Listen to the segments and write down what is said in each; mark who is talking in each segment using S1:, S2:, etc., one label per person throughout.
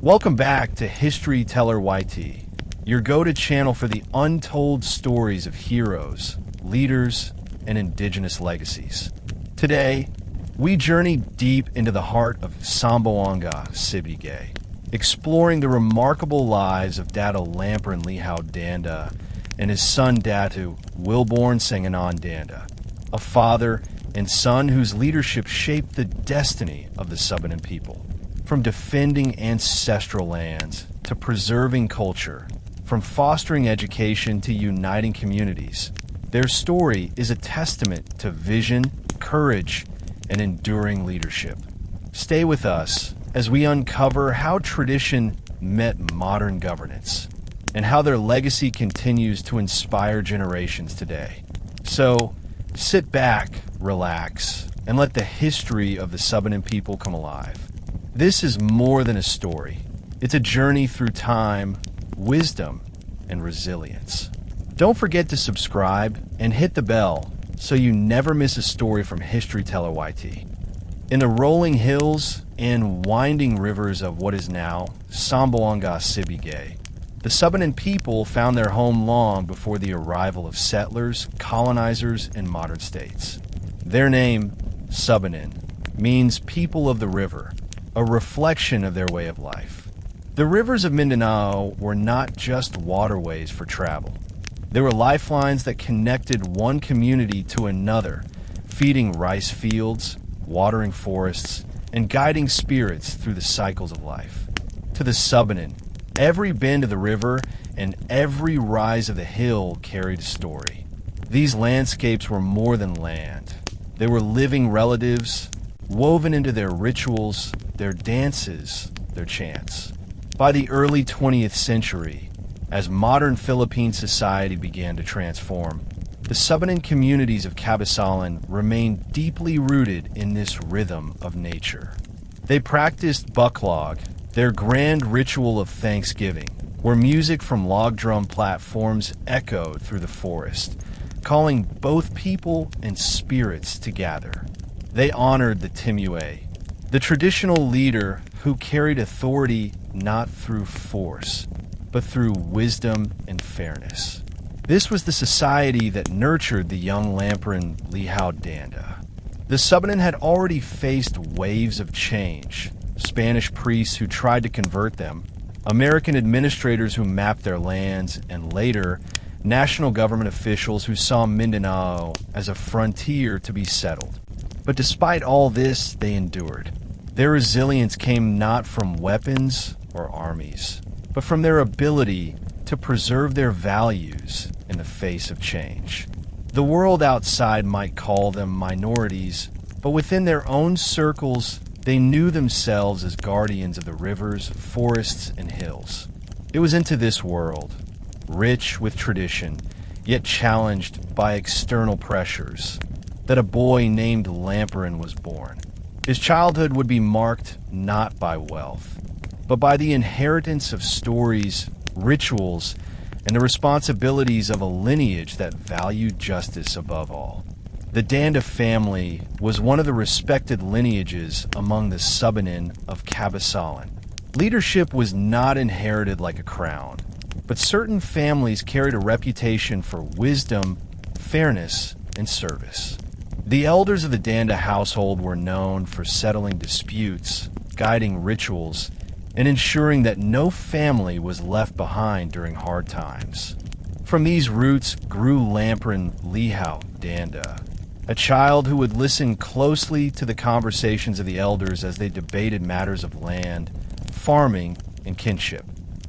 S1: Welcome back to History Teller YT, your go-to channel for the untold stories of heroes, leaders, and indigenous legacies. Today, we journey deep into the heart of Zamboanga Sibugay, exploring the remarkable lives of Datu Lamparan Lihao Danda and his son Datu Wilborne Sanghanan Danda, a father and son whose leadership shaped the destiny of the Subanen people. From defending ancestral lands to preserving culture, from fostering education to uniting communities, their story is a testament to vision, courage, and enduring leadership. Stay with us as we uncover how tradition met modern governance and how their legacy continues to inspire generations today. So, sit back, relax, and let the history of the Subanen people come alive. This is more than a story. It's a journey through time, wisdom, and resilience. Don't forget to subscribe and hit the bell so you never miss a story from History Teller YT. In the rolling hills and winding rivers of what is now Zamboanga Sibugay, the Subanen people found their home long before the arrival of settlers, colonizers, and modern states. Their name, Subanen, means people of the river, a reflection of their way of life. The rivers of Mindanao were not just waterways for travel. They were lifelines that connected one community to another, feeding rice fields, watering forests, and guiding spirits through the cycles of life. To the Subanen, every bend of the river and every rise of the hill carried a story. These landscapes were more than land. They were living relatives, woven into their rituals, their dances, their chants. By the early 20th century, as modern Philippine society began to transform, the Subanen communities of Kabasalan remained deeply rooted in this rhythm of nature. They practiced buklog, their grand ritual of Thanksgiving, where music from log drum platforms echoed through the forest, calling both people and spirits to gather. They honored the Timue, the traditional leader who carried authority not through force, but through wisdom and fairness. This was the society that nurtured the young Lamparan Lihao Danda. The Subanen had already faced waves of change, Spanish priests who tried to convert them, American administrators who mapped their lands, and later, national government officials who saw Mindanao as a frontier to be settled. But despite all this, they endured. Their resilience came not from weapons or armies, but from their ability to preserve their values in the face of change. The world outside might call them minorities, but within their own circles, they knew themselves as guardians of the rivers, forests, and hills. It was into this world, rich with tradition, yet challenged by external pressures, that a boy named Lamparan was born. His childhood would be marked not by wealth, but by the inheritance of stories, rituals, and the responsibilities of a lineage that valued justice above all. The Danda family was one of the respected lineages among the Subanen of Kabasalan. Leadership was not inherited like a crown, but certain families carried a reputation for wisdom, fairness, and service. The elders of the Danda household were known for settling disputes, guiding rituals, and ensuring that no family was left behind during hard times. From these roots grew Lamparan Lihao Danda, a child who would listen closely to the conversations of the elders as they debated matters of land, farming, and kinship.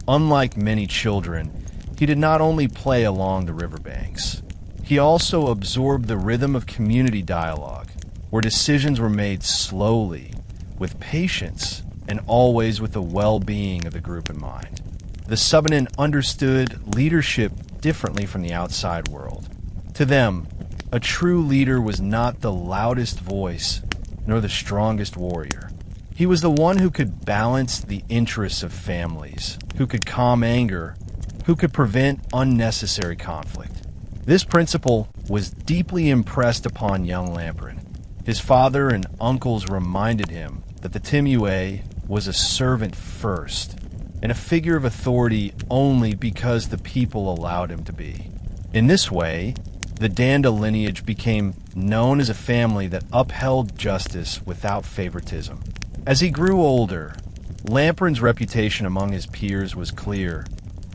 S1: Unlike many children, he did not only play along the riverbanks. He also absorbed the rhythm of community dialogue, where decisions were made slowly, with patience, and always with the well-being of the group in mind. The Subanen understood leadership differently from the outside world. To them, a true leader was not the loudest voice, nor the strongest warrior. He was the one who could balance the interests of families, who could calm anger, who could prevent unnecessary conflict. This principle was deeply impressed upon young Lamparan. His father and uncles reminded him that the Timue was a servant first and a figure of authority only because the people allowed him to be. In this way, the Danda lineage became known as a family that upheld justice without favoritism. As he grew older, Lamparan's reputation among his peers was clear.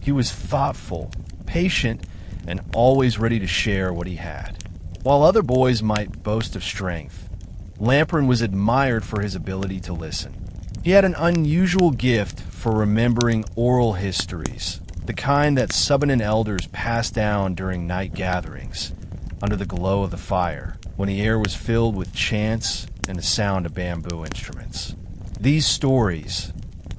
S1: He was thoughtful, patient, and always ready to share what he had. While other boys might boast of strength, Lamparan was admired for his ability to listen. He had an unusual gift for remembering oral histories, the kind that Subanen elders passed down during night gatherings, under the glow of the fire, when the air was filled with chants and the sound of bamboo instruments. These stories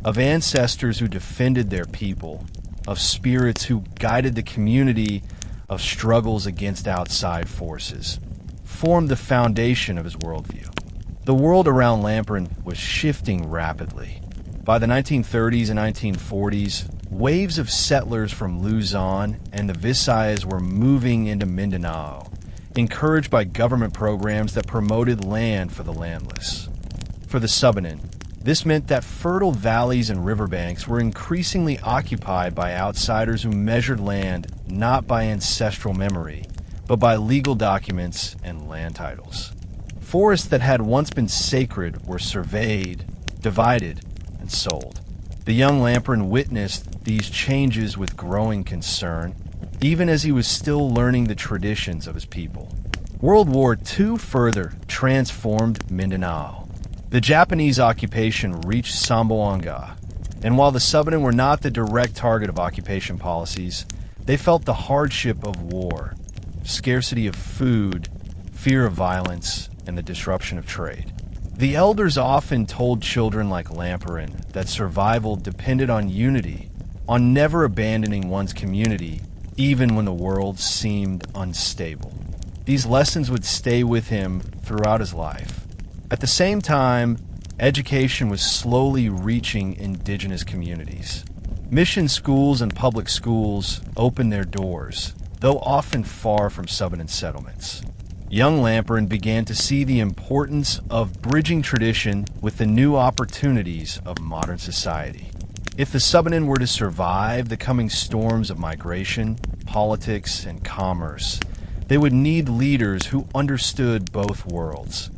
S1: of ancestors who defended their people, of spirits who guided the community of struggles against outside forces, formed the foundation of his worldview. The world around Lamparan was shifting rapidly. By the 1930s and 1940s, waves of settlers from Luzon and the Visayas were moving into Mindanao, encouraged by government programs that promoted land for the landless. For the Subanen, this meant that fertile valleys and riverbanks were increasingly occupied by outsiders who measured land not by ancestral memory, but by legal documents and land titles. Forests that had once been sacred were surveyed, divided, and sold. The young Lamparan witnessed these changes with growing concern, even as he was still learning the traditions of his people. World War II further transformed Mindanao. The Japanese occupation reached Zamboanga, and while the Subanen were not the direct target of occupation policies, they felt the hardship of war, scarcity of food, fear of violence, and the disruption of trade. The elders often told children like Lamparan that survival depended on unity, on never abandoning one's community, even when the world seemed unstable. These lessons would stay with him throughout his life. At the same time, education was slowly reaching indigenous communities. Mission schools and public schools opened their doors, though often far from Subanen settlements. Young Lamparan began to see the importance of bridging tradition with the new opportunities of modern society. If the Subanen were to survive the coming storms of migration, politics, and commerce, they would need leaders who understood both worlds,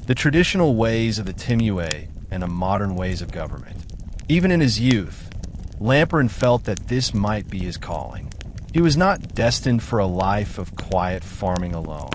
S1: the traditional ways of the Timue and the modern ways of government. Even in his youth, Lamparan felt that this might be his calling. He was not destined for a life of quiet farming alone.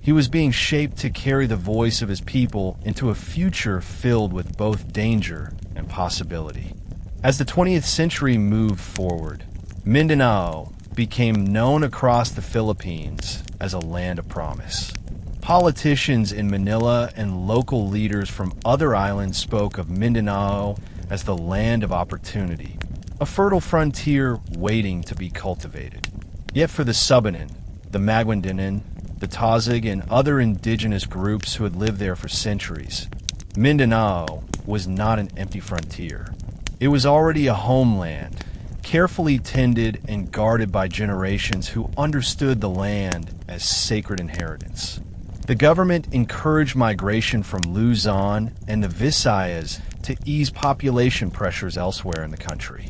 S1: He was being shaped to carry the voice of his people into a future filled with both danger and possibility. As the 20th century moved forward, Mindanao became known across the Philippines as a land of promise. Politicians in Manila and local leaders from other islands spoke of Mindanao as the land of opportunity, a fertile frontier waiting to be cultivated. Yet for the Subanen, the Maguindanao, the Tazig, and other indigenous groups who had lived there for centuries, Mindanao was not an empty frontier. It was already a homeland, carefully tended and guarded by generations who understood the land as sacred inheritance. The government encouraged migration from Luzon and the Visayas to ease population pressures elsewhere in the country.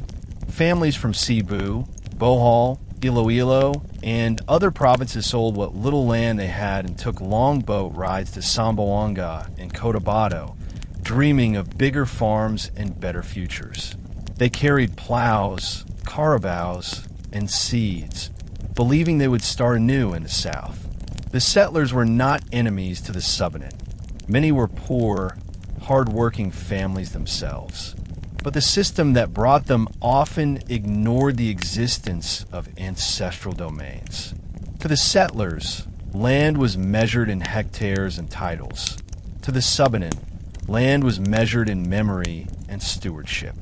S1: Families from Cebu, Bohol, Iloilo, and other provinces sold what little land they had and took longboat rides to Zamboanga and Cotabato, dreaming of bigger farms and better futures. They carried plows, carabaos, and seeds, believing they would start anew in the south. The settlers were not enemies to the Subanen. Many were poor, hard-working families themselves. But the system that brought them often ignored the existence of ancestral domains. To the settlers, land was measured in hectares and titles. To the Subanen, land was measured in memory and stewardship.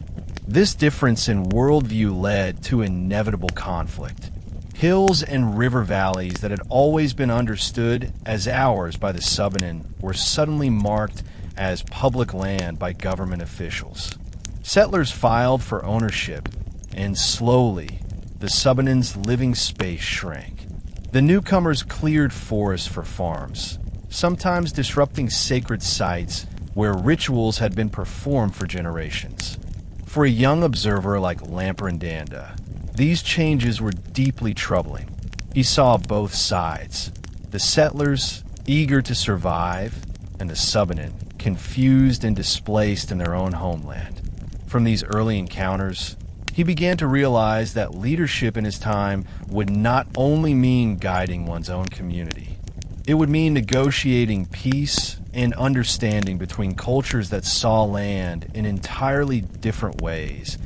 S1: This difference in worldview led to inevitable conflict. Hills and river valleys that had always been understood as ours by the Subanen were suddenly marked as public land by government officials. Settlers filed for ownership, and slowly, the Subanen's living space shrank. The newcomers cleared forests for farms, sometimes disrupting sacred sites where rituals had been performed for generations. For a young observer like Lamparan Danda, these changes were deeply troubling. He saw both sides, the settlers eager to survive, and the Subanen confused and displaced in their own homeland. From these early encounters, he began to realize that leadership in his time would not only mean guiding one's own community. It would mean negotiating peace and understanding between cultures that saw land in entirely different ways.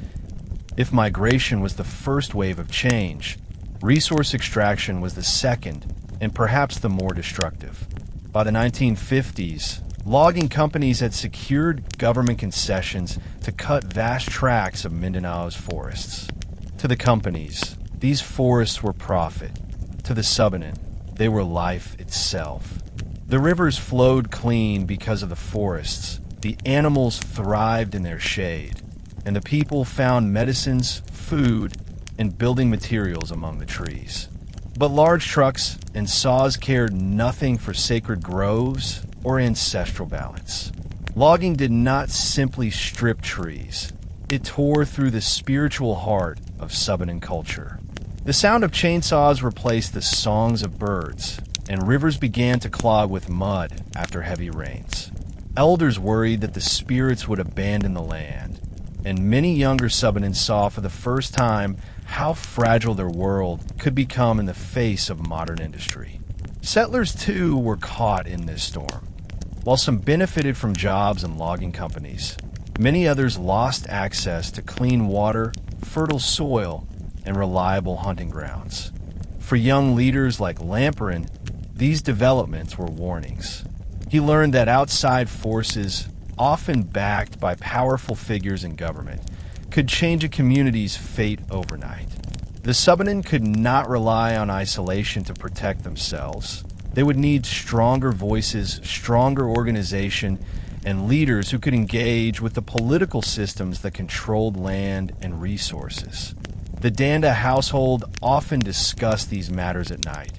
S1: If migration was the first wave of change, resource extraction was the second, and perhaps the more destructive. By the 1950s, logging companies had secured government concessions to cut vast tracts of Mindanao's forests. To the companies, these forests were profit. To the Subanen, they were life itself. The rivers flowed clean because of the forests, the animals thrived in their shade, and the people found medicines, food, and building materials among the trees. But large trucks and saws cared nothing for sacred groves or ancestral balance. Logging did not simply strip trees. It tore through the spiritual heart of Subanen culture. The sound of chainsaws replaced the songs of birds, and rivers began to clog with mud after heavy rains. Elders worried that the spirits would abandon the land, and many younger Subanen saw for the first time how fragile their world could become in the face of modern industry. Settlers, too, were caught in this storm. While some benefited from jobs in logging companies, many others lost access to clean water, fertile soil, and reliable hunting grounds. For young leaders like Lamparan, these developments were warnings. He learned that outside forces, often backed by powerful figures in government, could change a community's fate overnight. The Subanen could not rely on isolation to protect themselves. They would need stronger voices, stronger organization, and leaders who could engage with the political systems that controlled land and resources. The Danda household often discussed these matters at night,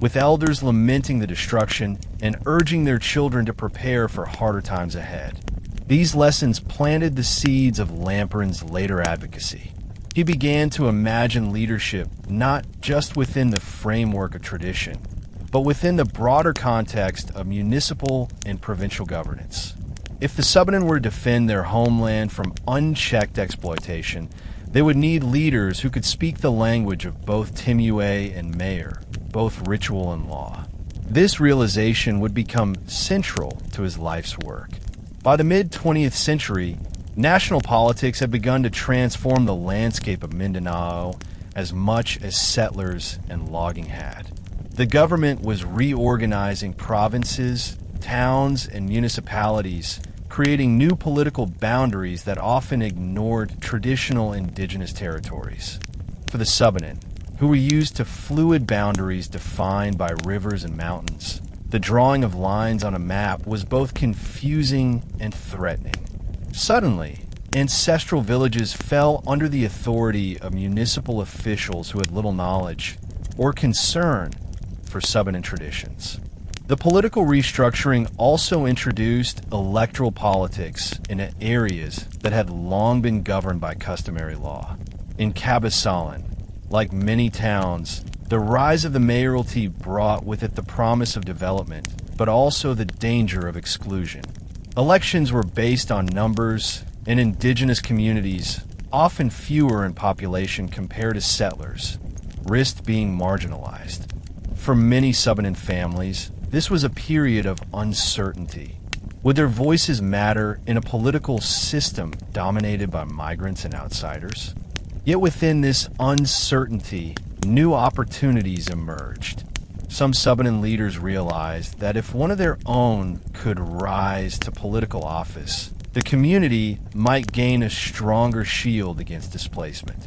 S1: with elders lamenting the destruction and urging their children to prepare for harder times ahead. These lessons planted the seeds of Lamparan's later advocacy. He began to imagine leadership not just within the framework of tradition, but within the broader context of municipal and provincial governance. If the Subanen were to defend their homeland from unchecked exploitation, they would need leaders who could speak the language of both Timue and Mayor, both ritual and law. This realization would become central to his life's work. By the mid-20th century, national politics had begun to transform the landscape of Mindanao as much as settlers and logging had. The government was reorganizing provinces, towns, and municipalities, creating new political boundaries that often ignored traditional indigenous territories. For the Subanen, who were used to fluid boundaries defined by rivers and mountains, the drawing of lines on a map was both confusing and threatening. Suddenly, ancestral villages fell under the authority of municipal officials who had little knowledge or concern for Subanen traditions. The political restructuring also introduced electoral politics in areas that had long been governed by customary law. In Kabasalan, like many towns, the rise of the mayoralty brought with it the promise of development, but also the danger of exclusion. Elections were based on numbers, and indigenous communities, often fewer in population compared to settlers, risked being marginalized. For many Subanen families, this was a period of uncertainty. Would their voices matter in a political system dominated by migrants and outsiders? Yet within this uncertainty, new opportunities emerged. Some Subanen leaders realized that if one of their own could rise to political office, the community might gain a stronger shield against displacement.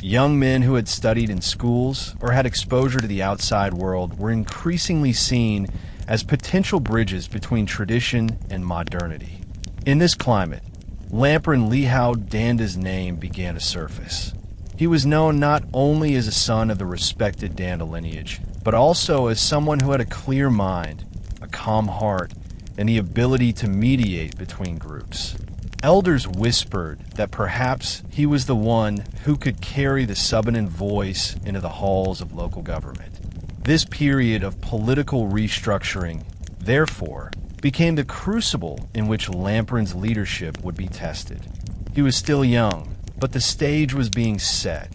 S1: Young men who had studied in schools or had exposure to the outside world were increasingly seen as potential bridges between tradition and modernity. In this climate, Lamparan Lihao Danda's name began to surface. He was known not only as a son of the respected Danda lineage, but also as someone who had a clear mind, a calm heart, and the ability to mediate between groups. Elders whispered that perhaps he was the one who could carry the Subanen voice into the halls of local government. This period of political restructuring, therefore, became the crucible in which Lamparan's leadership would be tested. He was still young, but the stage was being set.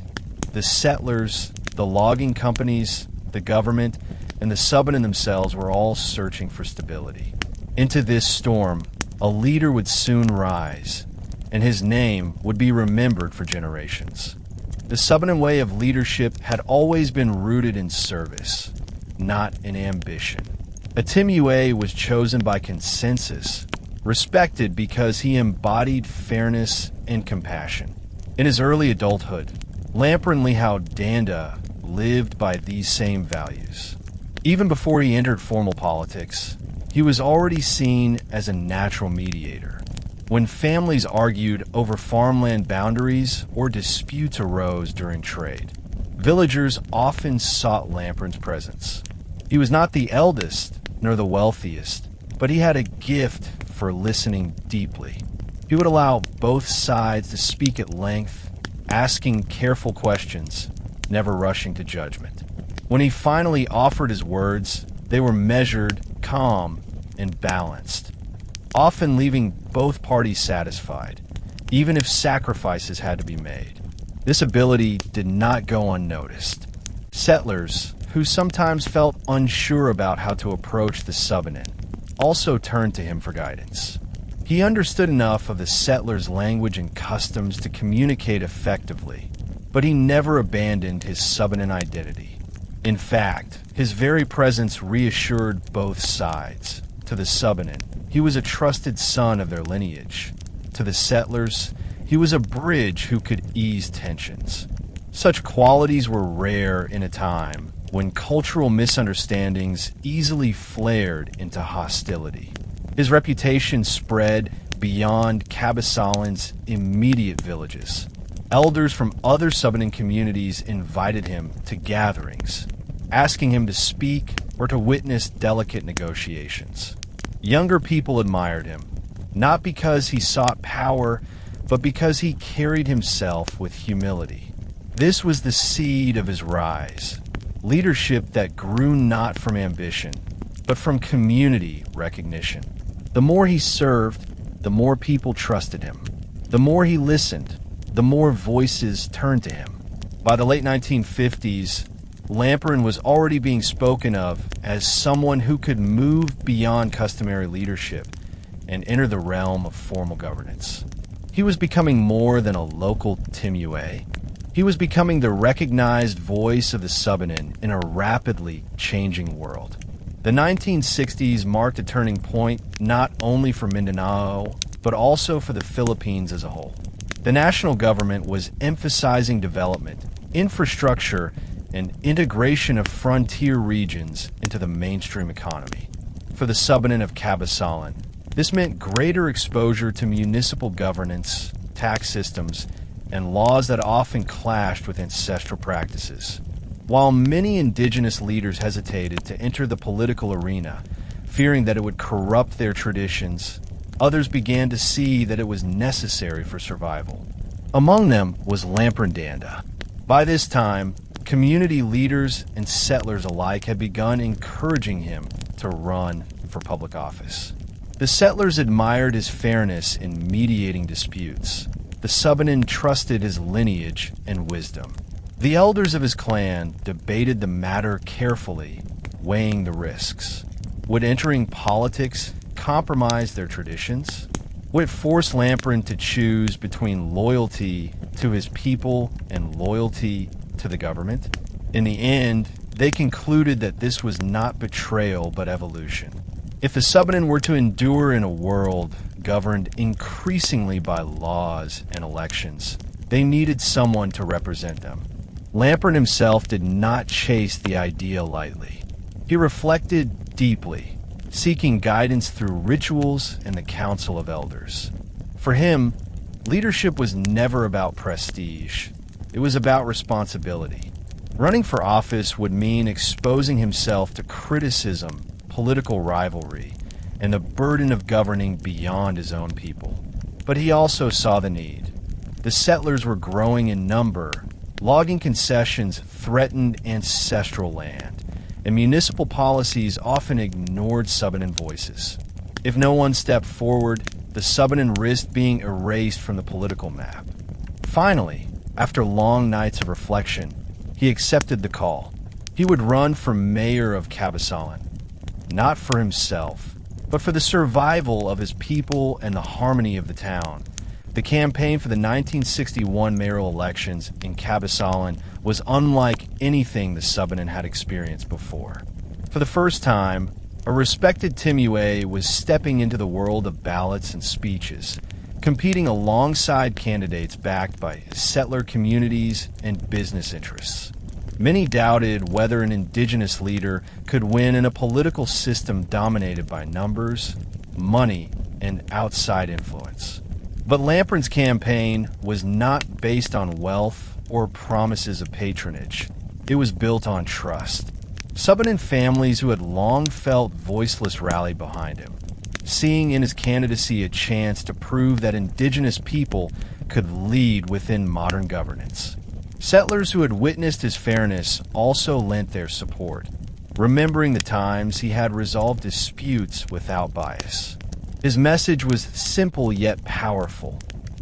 S1: The settlers, the logging companies, the government, and the Subanen themselves were all searching for stability. Into this storm, a leader would soon rise, and his name would be remembered for generations. The Subanen way of leadership had always been rooted in service, not in ambition. Atimue was chosen by consensus, respected because he embodied fairness and compassion. In his early adulthood, Lamparan Lihao Danda lived by these same values. Even before he entered formal politics, he was already seen as a natural mediator. When families argued over farmland boundaries or disputes arose during trade, villagers often sought Lamparan's presence. He was not the eldest nor the wealthiest, but he had a gift for listening deeply. He would allow both sides to speak at length, asking careful questions, never rushing to judgment. When he finally offered his words, they were measured, calm, and balanced, often leaving both parties satisfied, even if sacrifices had to be made. This ability did not go unnoticed. Settlers, who sometimes felt unsure about how to approach the Subanen, also turned to him for guidance. He understood enough of the settlers' language and customs to communicate effectively, but he never abandoned his Subanen identity. In fact, his very presence reassured both sides. To the Subanen, he was a trusted son of their lineage. To the settlers, he was a bridge who could ease tensions. Such qualities were rare in a time when cultural misunderstandings easily flared into hostility. His reputation spread beyond Kabasalan's immediate villages. Elders from other Subanen communities invited him to gatherings, asking him to speak or to witness delicate negotiations. Younger people admired him, not because he sought power, but because he carried himself with humility. This was the seed of his rise, leadership that grew not from ambition, but from community recognition. The more he served, the more people trusted him. The more he listened, the more voices turned to him. By the late 1950s, Lamparan was already being spoken of as someone who could move beyond customary leadership and enter the realm of formal governance. He was becoming more than a local Timue. He was becoming the recognized voice of the Subanen in a rapidly changing world. The 1960s marked a turning point not only for Mindanao, but also for the Philippines as a whole. The national government was emphasizing development, infrastructure, and integration of frontier regions into the mainstream economy. For the Subanen of Kabasalan, this meant greater exposure to municipal governance, tax systems, and laws that often clashed with ancestral practices. While many indigenous leaders hesitated to enter the political arena, fearing that it would corrupt their traditions, others began to see that it was necessary for survival. Among them was Lamparan Danda. By this time, community leaders and settlers alike had begun encouraging him to run for public office. The settlers admired his fairness in mediating disputes. The Subanen trusted his lineage and wisdom. The elders of his clan debated the matter carefully, weighing the risks. Would entering politics compromise their traditions? Would it force Lamparan to choose between loyalty to his people and loyalty to the government? In the end, they concluded that this was not betrayal but evolution. If the Subanen were to endure in a world governed increasingly by laws and elections, they needed someone to represent them. Lamparan himself did not chase the idea lightly. He reflected deeply, seeking guidance through rituals and the council of elders. For him, leadership was never about prestige. It was about responsibility. Running for office would mean exposing himself to criticism, political rivalry, and the burden of governing beyond his own people. But he also saw the need. The settlers were growing in number, logging concessions threatened ancestral land, and municipal policies often ignored Subanen voices. If no one stepped forward, the Subanen risked being erased from the political map. Finally, after long nights of reflection, he accepted the call. He would run for mayor of Kabasalan, not for himself, but for the survival of his people and the harmony of the town. The campaign for the 1961 mayoral elections in Kabasalan was unlike anything the Subanen had experienced before. For the first time, a respected Timue was stepping into the world of ballots and speeches, competing alongside candidates backed by settler communities and business interests. Many doubted whether an indigenous leader could win in a political system dominated by numbers, money, and outside influence. But Lamparan's campaign was not based on wealth or promises of patronage. It was built on trust. Subanen families who had long felt voiceless rallied behind him, seeing in his candidacy a chance to prove that indigenous people could lead within modern governance. Settlers who had witnessed his fairness also lent their support, remembering the times he had resolved disputes without bias. His message was simple yet powerful: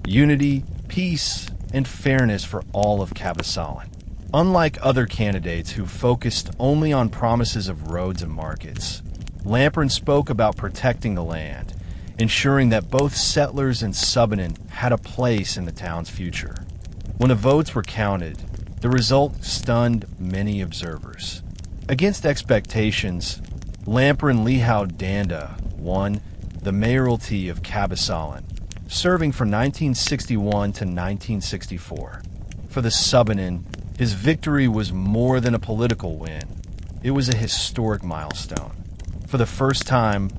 S1: unity, peace, and fairness for all of Kabasalan. Unlike other candidates who focused only on promises of roads and markets, Lamparan spoke about protecting the land, ensuring that both settlers and Subanen had a place in the town's future. When the votes were counted, the result stunned many observers. Against expectations, Lamparan Lihao Danda won the mayoralty of Kabasalan, serving from 1961 to 1964. For the Subanen, his victory was more than a political win. It was a historic milestone. For the first time,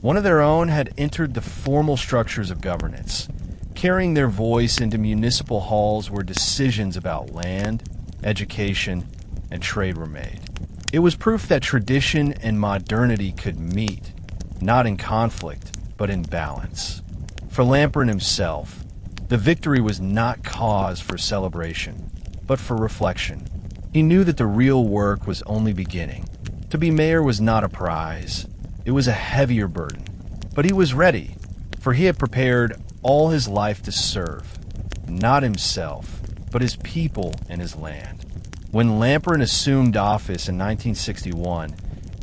S1: one of their own had entered the formal structures of governance, carrying their voice into municipal halls where decisions about land, education, and trade were made. It was proof that tradition and modernity could meet, not in conflict, but in balance. For Lamparan himself, the victory was not cause for celebration, but for reflection. He knew that the real work was only beginning. To be mayor was not a prize. It was a heavier burden. But he was ready, for he had prepared all his life to serve, not himself, but his people and his land. When Lamparan assumed office in 1961,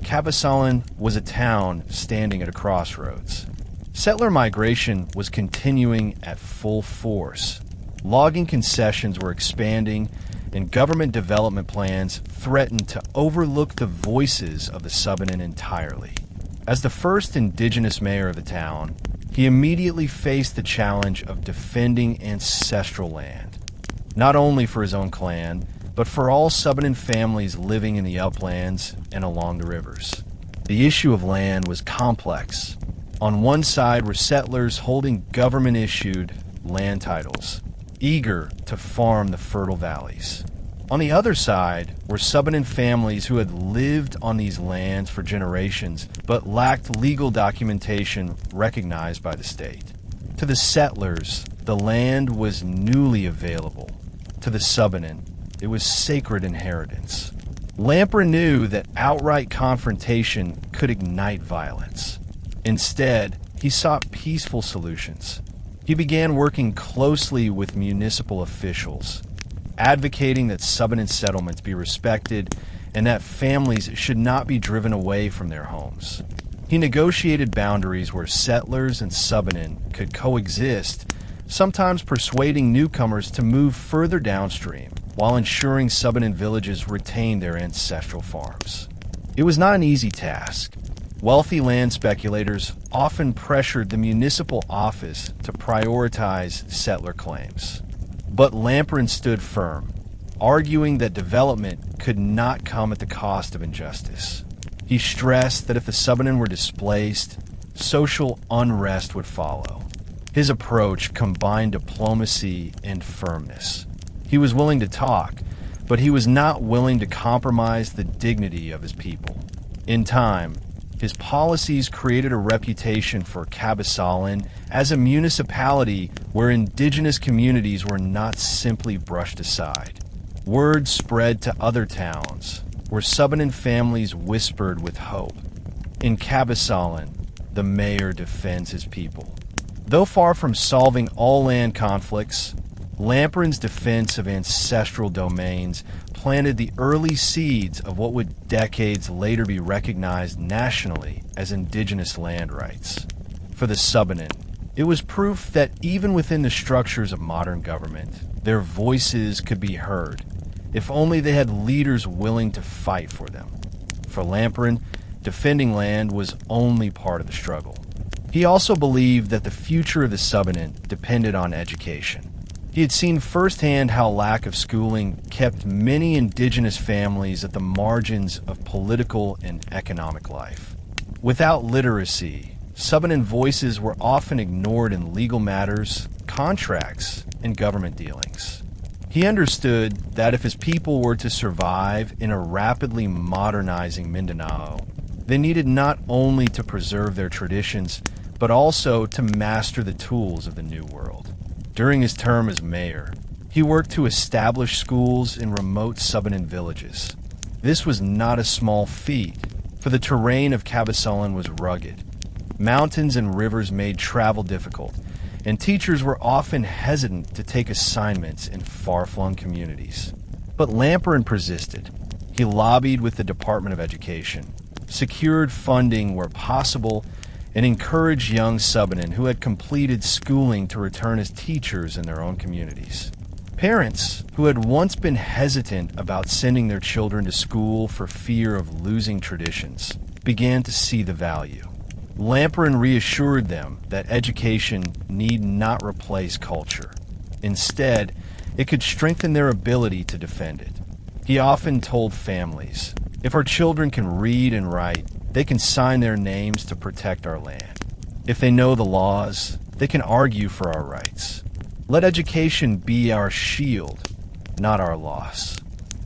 S1: Kabasalan was a town standing at a crossroads. Settler migration was continuing at full force. Logging concessions were expanding, and government development plans threatened to overlook the voices of the Subanen entirely. As the first indigenous mayor of the town, he immediately faced the challenge of defending ancestral land, not only for his own clan, but for all Subanen families living in the uplands and along the rivers. The issue of land was complex. On one side were settlers holding government-issued land titles, eager to farm the fertile valleys. On the other side were Subanen families who had lived on these lands for generations but lacked legal documentation recognized by the state. To the settlers, the land was newly available. To the Subanen, it was sacred inheritance. Lamparan knew that outright confrontation could ignite violence. Instead, he sought peaceful solutions. He began working closely with municipal officials, advocating that Subanen settlements be respected and that families should not be driven away from their homes. He negotiated boundaries where settlers and Subanen could coexist, sometimes persuading newcomers to move further downstream, while ensuring Subanen villages retained their ancestral farms. It was not an easy task. Wealthy land speculators often pressured the municipal office to prioritize settler claims. But Lamparan stood firm, arguing that development could not come at the cost of injustice. He stressed that if the Subanen were displaced, social unrest would follow. His approach combined diplomacy and firmness. He was willing to talk, but he was not willing to compromise the dignity of his people. In time, His policies created a reputation for Kabasalan as a municipality where indigenous communities were not simply brushed aside. Word spread to other towns, where Subanen families whispered with hope. In Kabasalan, the mayor defends his people. Though far from solving all land conflicts, Lamparan's defense of ancestral domains planted the early seeds of what would decades later be recognized nationally as indigenous land rights. For the Subanen, it was proof that even within the structures of modern government, their voices could be heard, if only they had leaders willing to fight for them. For Lamparan, defending land was only part of the struggle. He also believed that the future of the Subanen depended on education. He had seen firsthand how lack of schooling kept many indigenous families at the margins of political and economic life. Without literacy, Subanen voices were often ignored in legal matters, contracts, and government dealings. He understood that if his people were to survive in a rapidly modernizing Mindanao, they needed not only to preserve their traditions, but also to master the tools of the new world. During his term as mayor, he worked to establish schools in remote Subanen villages. This was not a small feat, for the terrain of Kabasalan was rugged. Mountains and rivers made travel difficult, and teachers were often hesitant to take assignments in far-flung communities. But Lamparan persisted. He lobbied with the Department of Education, secured funding where possible, and encouraged young Subanen who had completed schooling to return as teachers in their own communities. Parents who had once been hesitant about sending their children to school for fear of losing traditions began to see the value. Lamparan reassured them that education need not replace culture. Instead, it could strengthen their ability to defend it. He often told families, "If our children can read and write, they can sign their names to protect our land. If they know the laws, they can argue for our rights. Let education be our shield, not our loss."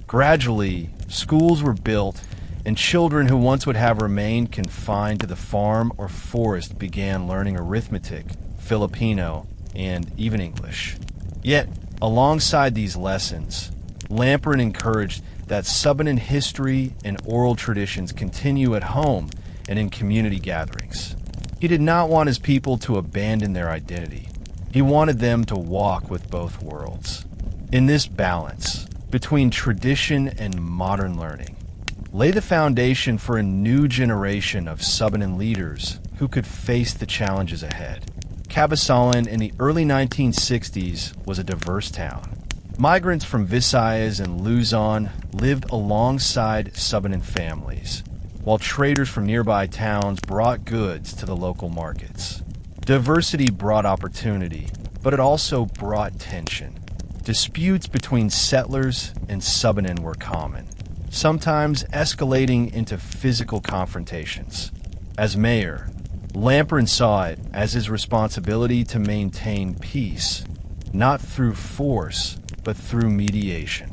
S1: Gradually, schools were built, and children who once would have remained confined to the farm or forest began learning arithmetic, Filipino, and even English. Yet, alongside these lessons, Lamparan encouraged that Subanen history and oral traditions continue at home and in community gatherings. He did not want his people to abandon their identity. He wanted them to walk with both worlds. In this balance between tradition and modern learning lay the foundation for a new generation of Subanen leaders who could face the challenges ahead. Kabasalan in the early 1960s was a diverse town. Migrants from Visayas and Luzon lived alongside Subanen families, while traders from nearby towns brought goods to the local markets. Diversity brought opportunity, but it also brought tension. Disputes between settlers and Subanen were common, sometimes escalating into physical confrontations. As mayor, Lamparan saw it as his responsibility to maintain peace, not through force, but through mediation.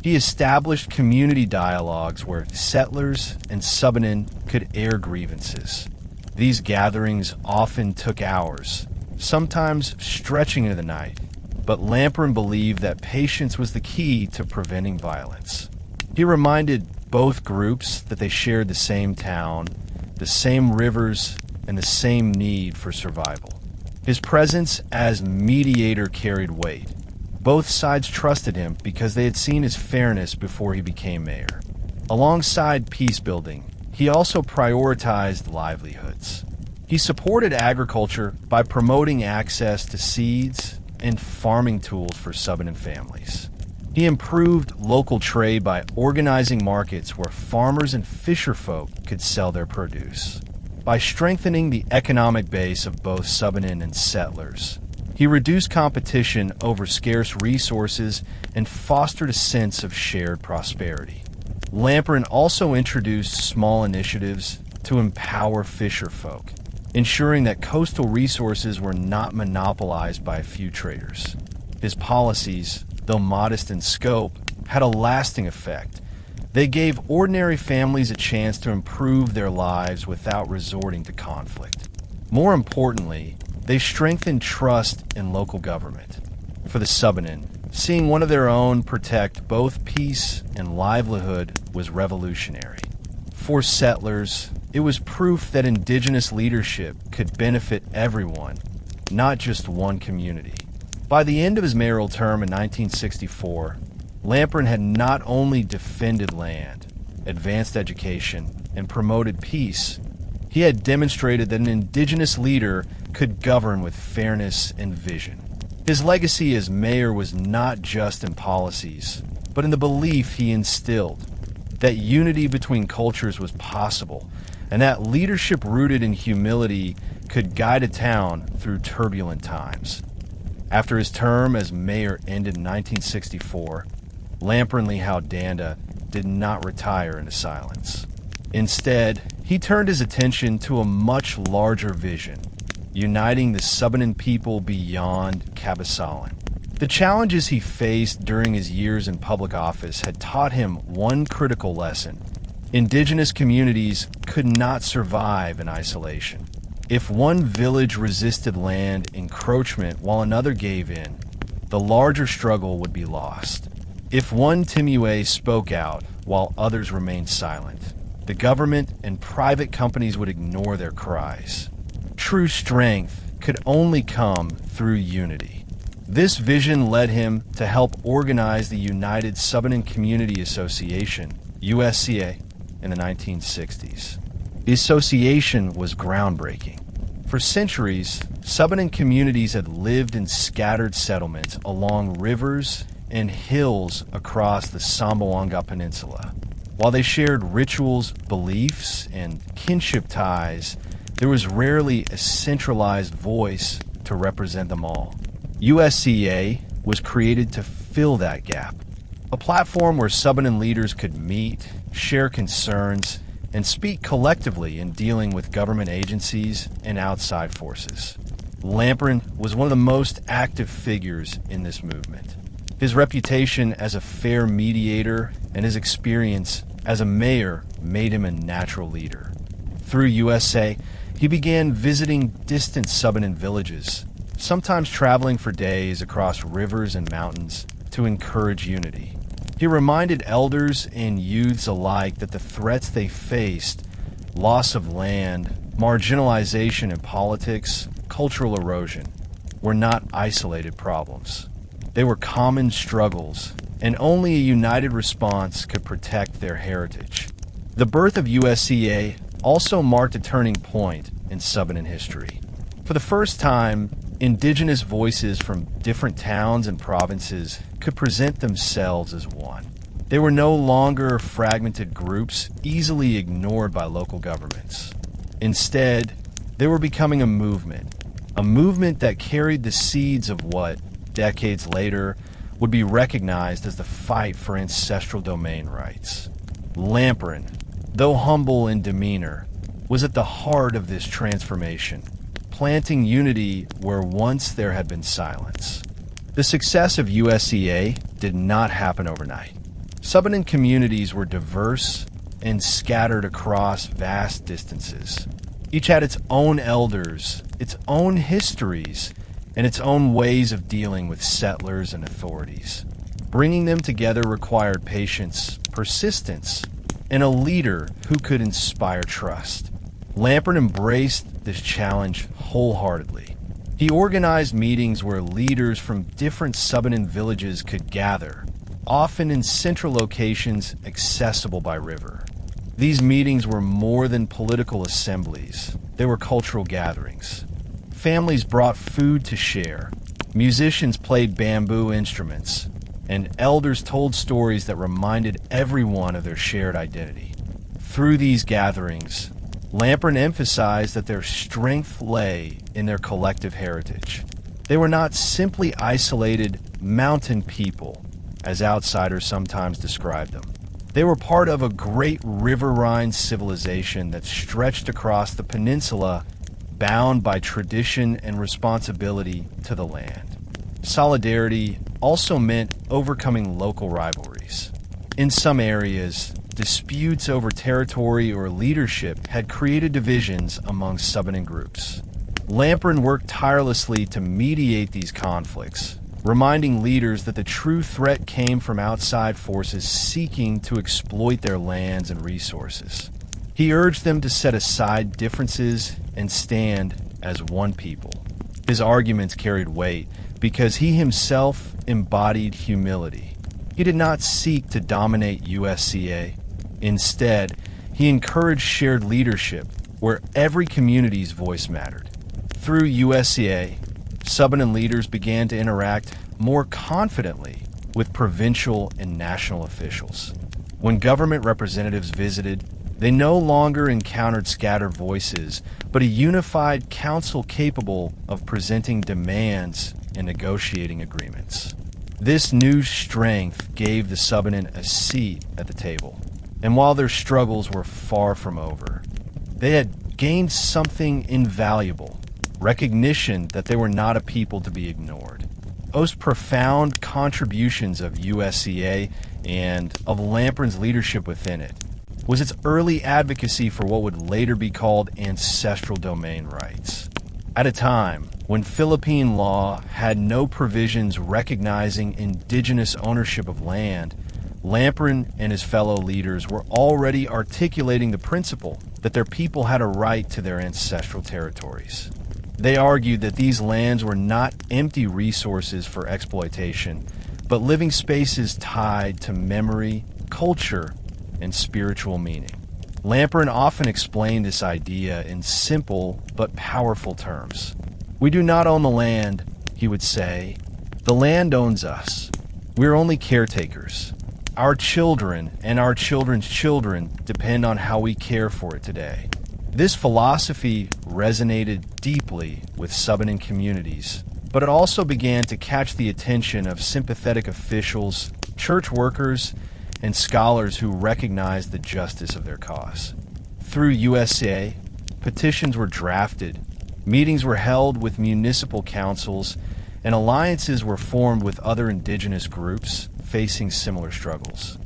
S1: He established community dialogues where settlers and Subanen could air grievances. These gatherings often took hours, sometimes stretching into the night, but Lamparan believed that patience was the key to preventing violence. He reminded both groups that they shared the same town, the same rivers, and the same need for survival. His presence as mediator carried weight. Both sides trusted him because they had seen his fairness before he became mayor. Alongside peace building, he also prioritized livelihoods. He supported agriculture by promoting access to seeds and farming tools for Subanen families. He improved local trade by organizing markets where farmers and fisherfolk could sell their produce. By strengthening the economic base of both Subanen and settlers, he reduced competition over scarce resources and fostered a sense of shared prosperity. Lamparan also introduced small initiatives to empower fisherfolk, ensuring that coastal resources were not monopolized by a few traders. His policies, though modest in scope, had a lasting effect, They gave ordinary families a chance to improve their lives without resorting to conflict. More importantly, they strengthened trust in local government. For the Subanen, seeing one of their own protect both peace and livelihood was revolutionary. For settlers, it was proof that indigenous leadership could benefit everyone, not just one community. By the end of his mayoral term in 1964, Lamparan had not only defended land, advanced education, and promoted peace, he had demonstrated that an indigenous leader could govern with fairness and vision. His legacy as mayor was not just in policies, but in the belief he instilled that unity between cultures was possible, and that leadership rooted in humility could guide a town through turbulent times. After his term as mayor ended in 1964, Lamparan Lihao Danda did not retire into silence. Instead, he turned his attention to a much larger vision, uniting the Subanen people beyond Kabasalan. The challenges he faced during his years in public office had taught him one critical lesson. Indigenous communities could not survive in isolation. If one village resisted land encroachment while another gave in, the larger struggle would be lost. If one Timue spoke out while others remained silent, the government and private companies would ignore their cries. True strength could only come through unity. This vision led him to help organize the United Subanen Community Association, USCA, in the 1960s. The association was groundbreaking. For centuries, Subanen communities had lived in scattered settlements along rivers and hills across the Zamboanga Peninsula. While they shared rituals, beliefs, and kinship ties, there was rarely a centralized voice to represent them all. USCA was created to fill that gap, a platform where Subanen leaders could meet, share concerns, and speak collectively in dealing with government agencies and outside forces. Lamparan was one of the most active figures in this movement. His reputation as a fair mediator and his experience as a mayor made him a natural leader. Through USA, he began visiting distant Subanen villages, sometimes traveling for days across rivers and mountains to encourage unity. He reminded elders and youths alike that the threats they faced, loss of land, marginalization in politics, cultural erosion, were not isolated problems. They were common struggles, and only a united response could protect their heritage. The birth of USCA also marked a turning point in Subanen history. For the first time, indigenous voices from different towns and provinces could present themselves as one. They were no longer fragmented groups easily ignored by local governments. Instead, they were becoming a movement that carried the seeds of what, decades later, would be recognized as the fight for ancestral domain rights. Lamparan, though humble in demeanor, was at the heart of this transformation, planting unity where once there had been silence. The success of USCA did not happen overnight. Subanen communities were diverse and scattered across vast distances. Each had its own elders, its own histories, and its own ways of dealing with settlers and authorities. Bringing them together required patience, persistence, and a leader who could inspire trust. Lamparan embraced this challenge wholeheartedly. He organized meetings where leaders from different Subanen villages could gather, often in central locations accessible by river. These meetings were more than political assemblies. They were cultural gatherings. Families brought food to share, musicians played bamboo instruments, and elders told stories that reminded everyone of their shared identity. Through these gatherings, Lamparan emphasized that their strength lay in their collective heritage. They were not simply isolated mountain people, as outsiders sometimes described them. They were part of a great riverine civilization that stretched across the peninsula, bound by tradition and responsibility to the land. Solidarity also meant overcoming local rivalries. In some areas, disputes over territory or leadership had created divisions among Subanen groups. Lamparan worked tirelessly to mediate these conflicts, reminding leaders that the true threat came from outside forces seeking to exploit their lands and resources. He urged them to set aside differences and stand as one people. His arguments carried weight because he himself embodied humility. He did not seek to dominate USCA. Instead, he encouraged shared leadership where every community's voice mattered. Through USCA, Subanen leaders began to interact more confidently with provincial and national officials. When government representatives visited, they no longer encountered scattered voices, but a unified council capable of presenting demands and negotiating agreements. This new strength gave the Subanen a seat at the table, and while their struggles were far from over, they had gained something invaluable: recognition that they were not a people to be ignored. Most profound contributions of USCA and of Lamparan's leadership within it was its early advocacy for what would later be called ancestral domain rights. At a time when Philippine law had no provisions recognizing indigenous ownership of land, Lamparan and his fellow leaders were already articulating the principle that their people had a right to their ancestral territories. They argued that these lands were not empty resources for exploitation, but living spaces tied to memory, culture, and spiritual meaning. Lamparan often explained this idea in simple but powerful terms. "We do not own the land," he would say. "The land owns us. We're only caretakers. Our children and our children's children depend on how we care for it today." This philosophy resonated deeply with Subanen communities, but it also began to catch the attention of sympathetic officials, church workers, and scholars who recognized the justice of their cause. Through USCA, petitions were drafted, meetings were held with municipal councils, and alliances were formed with other indigenous groups facing similar struggles.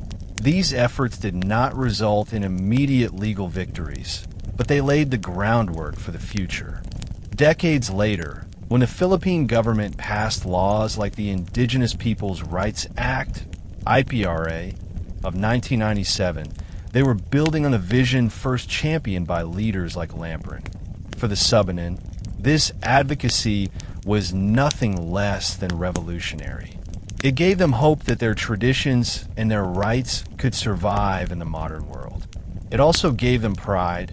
S1: These efforts did not result in immediate legal victories, but they laid the groundwork for the future. Decades later, when the Philippine government passed laws like the Indigenous Peoples' Rights Act, IPRA, of 1997, they were building on a vision first championed by leaders like Lamparan. For the Subanen, this advocacy was nothing less than revolutionary. It gave them hope that their traditions and their rights could survive in the modern world. It also gave them pride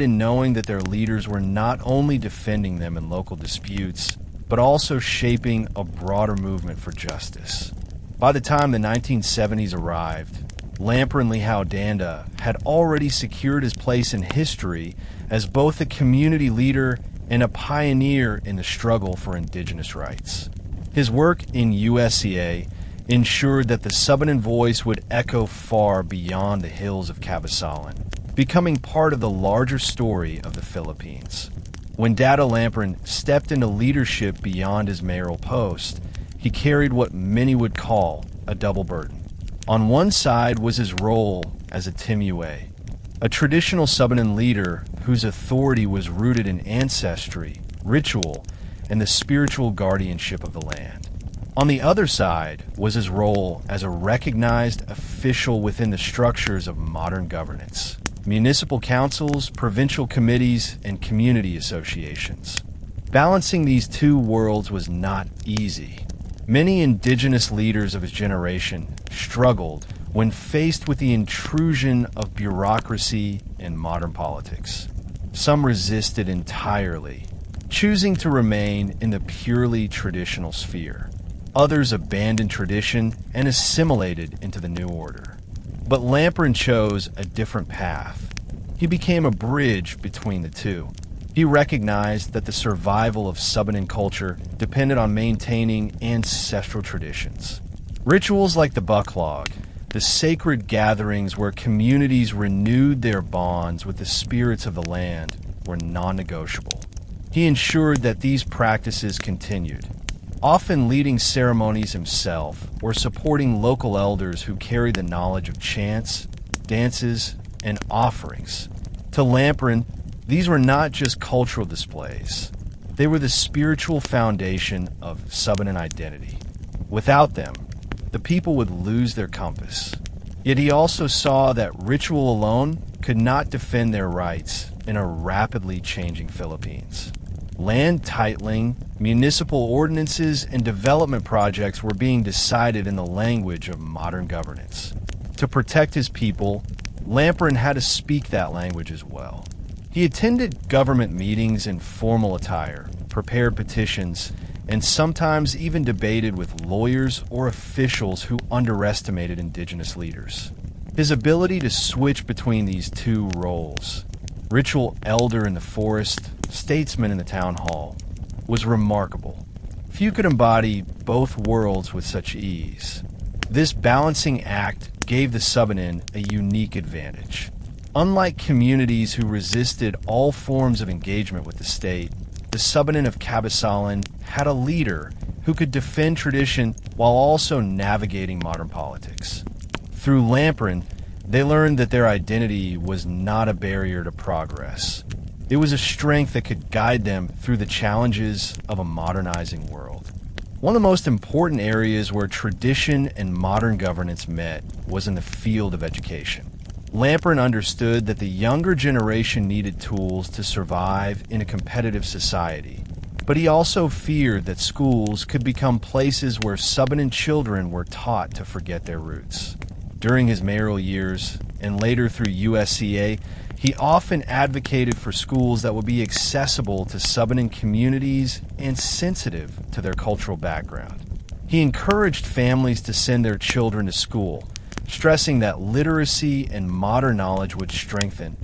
S1: in knowing that their leaders were not only defending them in local disputes, but also shaping a broader movement for justice. By the time the 1970s arrived, Lamparan Lihao Danda had already secured his place in history as both a community leader and a pioneer in the struggle for indigenous rights. His work in USCA ensured that the Subanen voice would echo far beyond the hills of Kabasalan, becoming part of the larger story of the Philippines. When Datu Lamparan stepped into leadership beyond his mayoral post, he carried what many would call a double burden. On one side was his role as a Timue, a traditional Subanen leader whose authority was rooted in ancestry, ritual, and the spiritual guardianship of the land. On the other side was his role as a recognized official within the structures of modern governance: municipal councils, provincial committees, and community associations. Balancing these two worlds was not easy. Many indigenous leaders of his generation struggled when faced with the intrusion of bureaucracy and modern politics. Some resisted entirely, choosing to remain in the purely traditional sphere. Others abandoned tradition and assimilated into the new order. But Lamparan chose a different path. He became a bridge between the two. He recognized that the survival of Subanen culture depended on maintaining ancestral traditions. Rituals like the bucklog, the sacred gatherings where communities renewed their bonds with the spirits of the land, were non-negotiable. He ensured that these practices continued, often leading ceremonies himself or supporting local elders who carried the knowledge of chants, dances, and offerings. To Lamparan, these were not just cultural displays. They were the spiritual foundation of Subanen identity. Without them, the people would lose their compass. Yet he also saw that ritual alone could not defend their rights in a rapidly changing Philippines. Land titling, municipal ordinances, and development projects were being decided in the language of modern governance. To protect his people, Lamparan had to speak that language as well. He attended government meetings in formal attire, prepared petitions, and sometimes even debated with lawyers or officials who underestimated indigenous leaders. His ability to switch between these two roles, ritual elder in the forest, statesman in the town hall, was remarkable. Few could embody both worlds with such ease. This balancing act gave the Subanen a unique advantage. Unlike communities who resisted all forms of engagement with the state, the Subanen of Kabasalan had a leader who could defend tradition while also navigating modern politics. Through Lamparan, they learned that their identity was not a barrier to progress. It was a strength that could guide them through the challenges of a modernizing world. One of the most important areas where tradition and modern governance met was in the field of education. Lamparan understood that the younger generation needed tools to survive in a competitive society, but he also feared that schools could become places where Subanen children were taught to forget their roots. During his mayoral years, and later through USCA, he often advocated for schools that would be accessible to Subanen communities and sensitive to their cultural background. He encouraged families to send their children to school, stressing that literacy and modern knowledge would strengthen,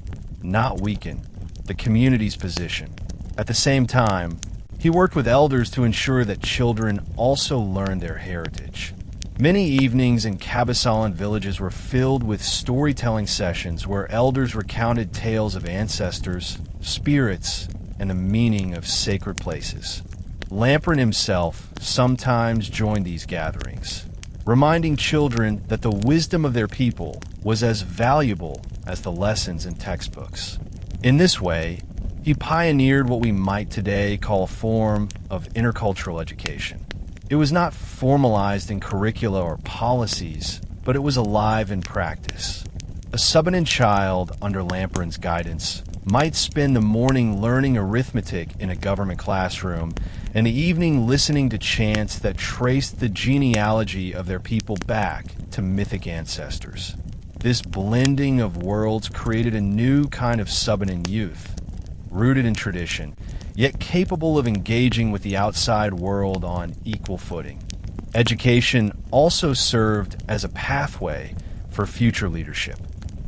S1: not weaken, the community's position. At the same time, he worked with elders to ensure that children also learned their heritage. Many evenings in Kabasalan villages were filled with storytelling sessions where elders recounted tales of ancestors, spirits, and the meaning of sacred places. Lamparan himself sometimes joined these gatherings, reminding children that the wisdom of their people was as valuable as the lessons in textbooks. In this way, he pioneered what we might today call a form of intercultural education. It was not formalized in curricula or policies, but it was alive in practice. A Subanen child under Lamparan's guidance might spend the morning learning arithmetic in a government classroom and the evening listening to chants that traced the genealogy of their people back to mythic ancestors. This blending of worlds created a new kind of Subanen youth, rooted in tradition, yet capable of engaging with the outside world on equal footing. Education also served as a pathway for future leadership.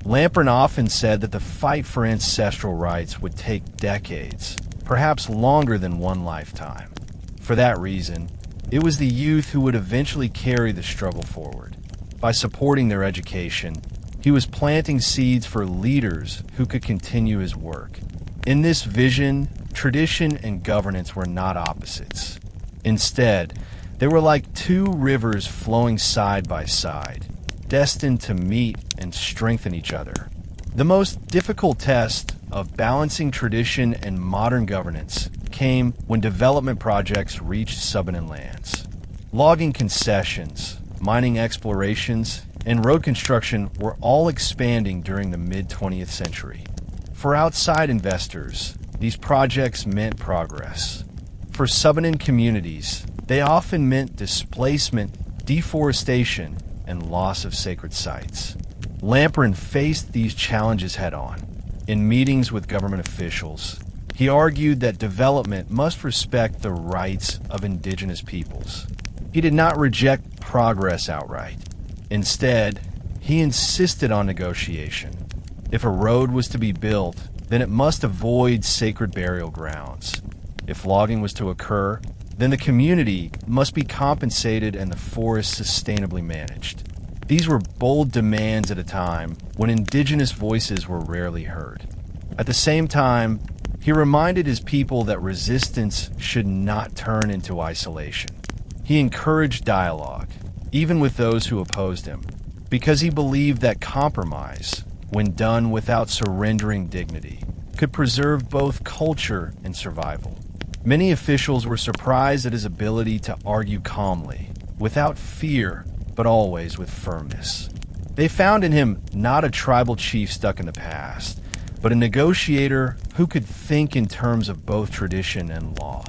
S1: Lamparan often said that the fight for ancestral rights would take decades, perhaps longer than one lifetime. For that reason, it was the youth who would eventually carry the struggle forward. By supporting their education, he was planting seeds for leaders who could continue his work. In this vision, tradition and governance were not opposites. Instead, they were like two rivers flowing side by side, destined to meet and strengthen each other. The most difficult test of balancing tradition and modern governance came when development projects reached Subanen lands. Logging concessions, mining explorations, and road construction were all expanding during the mid-20th century. For outside investors, these projects meant progress. For Subanen communities, they often meant displacement, deforestation, and loss of sacred sites. Lamparan faced these challenges head-on. In meetings with government officials, he argued that development must respect the rights of indigenous peoples. He did not reject progress outright. Instead, he insisted on negotiation. If a road was to be built, then it must avoid sacred burial grounds. If logging was to occur, then the community must be compensated and the forest sustainably managed. These were bold demands at a time when indigenous voices were rarely heard. At the same time, he reminded his people that resistance should not turn into isolation. He encouraged dialogue, even with those who opposed him, because he believed that compromise, when done without surrendering dignity, could preserve both culture and survival. Many officials were surprised at his ability to argue calmly, without fear, but always with firmness. They found in him not a tribal chief stuck in the past, but a negotiator who could think in terms of both tradition and law.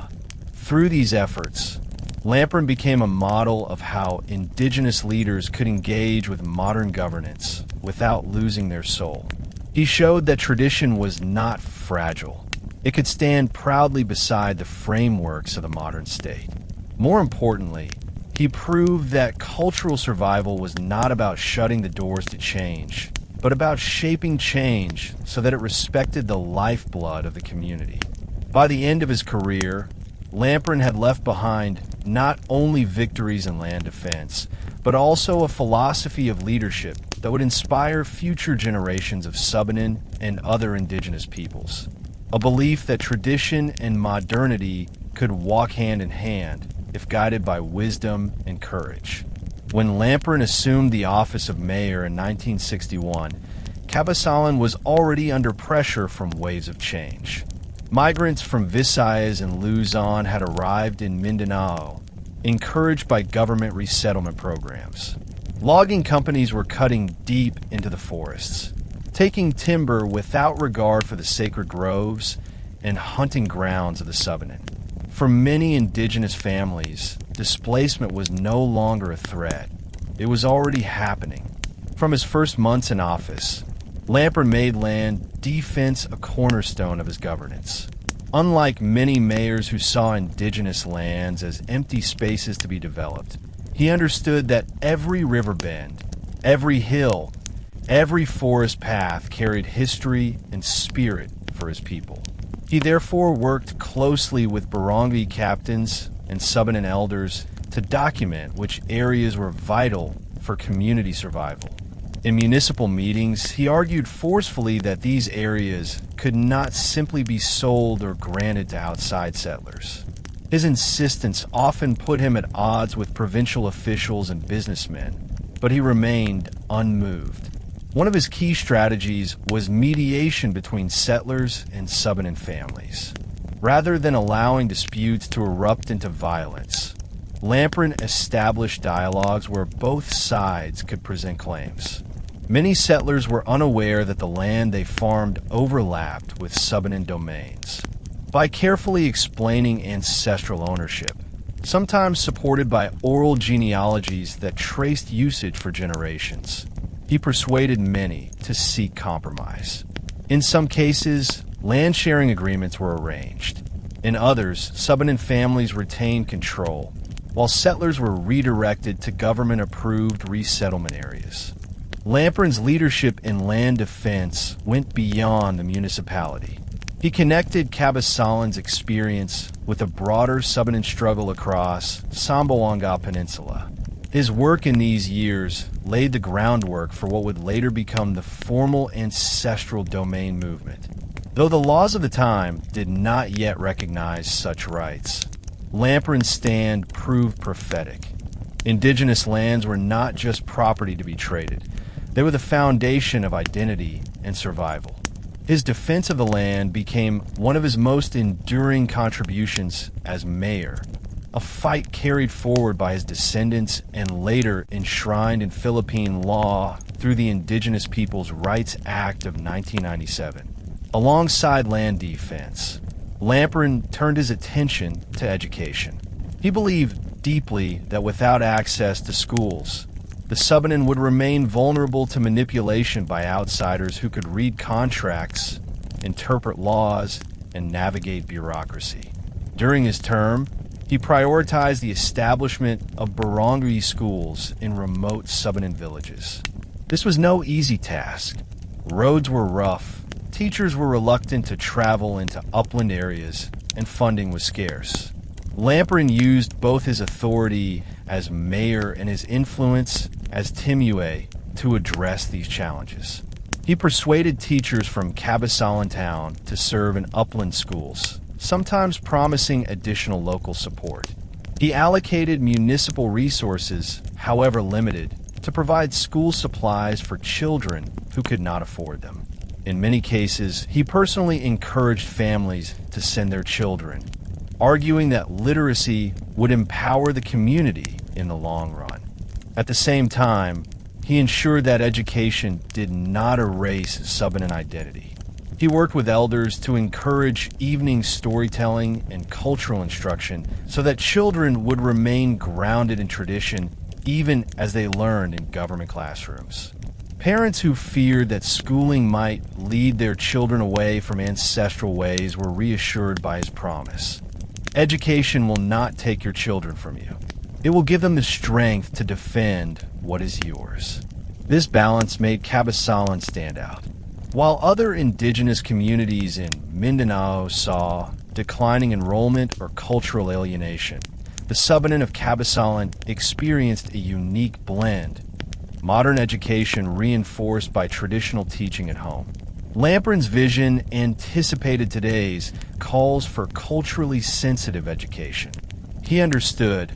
S1: Through these efforts, Lamparan became a model of how indigenous leaders could engage with modern governance without losing their soul. He showed that tradition was not fragile. It could stand proudly beside the frameworks of the modern state. More importantly, he proved that cultural survival was not about shutting the doors to change, but about shaping change so that it respected the lifeblood of the community. By the end of his career, Lamparan had left behind not only victories in land defense, but also a philosophy of leadership that would inspire future generations of Subanen and other indigenous peoples. A belief that tradition and modernity could walk hand in hand if guided by wisdom and courage. When Lamparan assumed the office of mayor in 1961, Kabasalan was already under pressure from waves of change. Migrants from Visayas and Luzon had arrived in Mindanao, encouraged by government resettlement programs. Logging companies were cutting deep into the forests, taking timber without regard for the sacred groves and hunting grounds of the Subanen. For many indigenous families, displacement was no longer a threat. It was already happening. From his first months in office, Lamparan made land defense a cornerstone of his governance. Unlike many mayors who saw indigenous lands as empty spaces to be developed, he understood that every river bend, every hill, every forest path carried history and spirit for his people. He therefore worked closely with barangay captains and Subanen elders to document which areas were vital for community survival. In municipal meetings, he argued forcefully that these areas could not simply be sold or granted to outside settlers. His insistence often put him at odds with provincial officials and businessmen, but he remained unmoved. One of his key strategies was mediation between settlers and Subanen families. Rather than allowing disputes to erupt into violence, Lamparan established dialogues where both sides could present claims. Many settlers were unaware that the land they farmed overlapped with Subanen domains. By carefully explaining ancestral ownership, sometimes supported by oral genealogies that traced usage for generations, he persuaded many to seek compromise. In some cases, land sharing agreements were arranged. In others, Subanen families retained control, while settlers were redirected to government-approved resettlement areas. Lamparan's leadership in land defense went beyond the municipality. He connected Kabasalan's experience with a broader Subanen struggle across Zamboanga Peninsula. His work in these years laid the groundwork for what would later become the formal ancestral domain movement. Though the laws of the time did not yet recognize such rights, Lamparan's stand proved prophetic. Indigenous lands were not just property to be traded. They were the foundation of identity and survival. His defense of the land became one of his most enduring contributions as mayor, a fight carried forward by his descendants and later enshrined in Philippine law through the Indigenous Peoples' Rights Act of 1997. Alongside land defense, Lamparan turned his attention to education. He believed deeply that without access to schools, the Subanen would remain vulnerable to manipulation by outsiders who could read contracts, interpret laws, and navigate bureaucracy. During his term, he prioritized the establishment of barangay schools in remote Subanen villages. This was no easy task. Roads were rough, teachers were reluctant to travel into upland areas, and funding was scarce. Lamparan used both his authority as mayor and his influence as Timue to address these challenges. He persuaded teachers from Kabasalan town to serve in upland schools, sometimes promising additional local support. He allocated municipal resources, however limited, to provide school supplies for children who could not afford them. In many cases, he personally encouraged families to send their children, arguing that literacy would empower the community in the long run. At the same time, he ensured that education did not erase Subanen identity. He worked with elders to encourage evening storytelling and cultural instruction so that children would remain grounded in tradition even as they learned in government classrooms. Parents who feared that schooling might lead their children away from ancestral ways were reassured by his promise. Education will not take your children from you. It will give them the strength to defend what is yours. This balance made Kabasalan stand out. While other indigenous communities in Mindanao saw declining enrollment or cultural alienation, the Subanen of Kabasalan experienced a unique blend. Modern education reinforced by traditional teaching at home. Lamparan's vision anticipated today's calls for culturally sensitive education. He understood,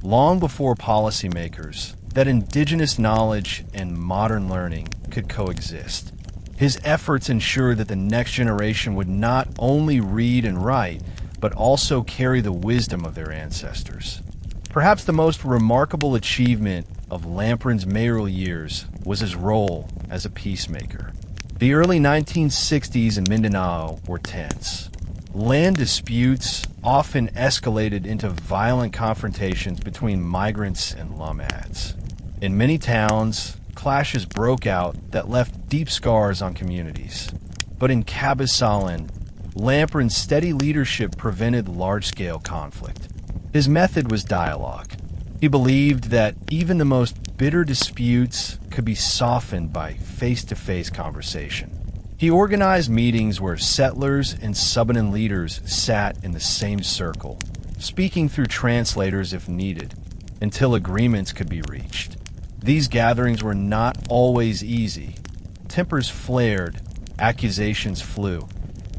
S1: long before policymakers, that indigenous knowledge and modern learning could coexist. His efforts ensured that the next generation would not only read and write, but also carry the wisdom of their ancestors. Perhaps the most remarkable achievement of Lamparan's mayoral years was his role as a peacemaker. The early 1960s in Mindanao were tense. Land disputes often escalated into violent confrontations between migrants and Lumads. In many towns, clashes broke out that left deep scars on communities. But in Kabasalan, Lamparan's steady leadership prevented large-scale conflict. His method was dialogue. He believed that even the most bitter disputes could be softened by face-to-face conversation. He organized meetings where settlers and Subanen leaders sat in the same circle, speaking through translators if needed, until agreements could be reached. These gatherings were not always easy. Tempers flared, accusations flew,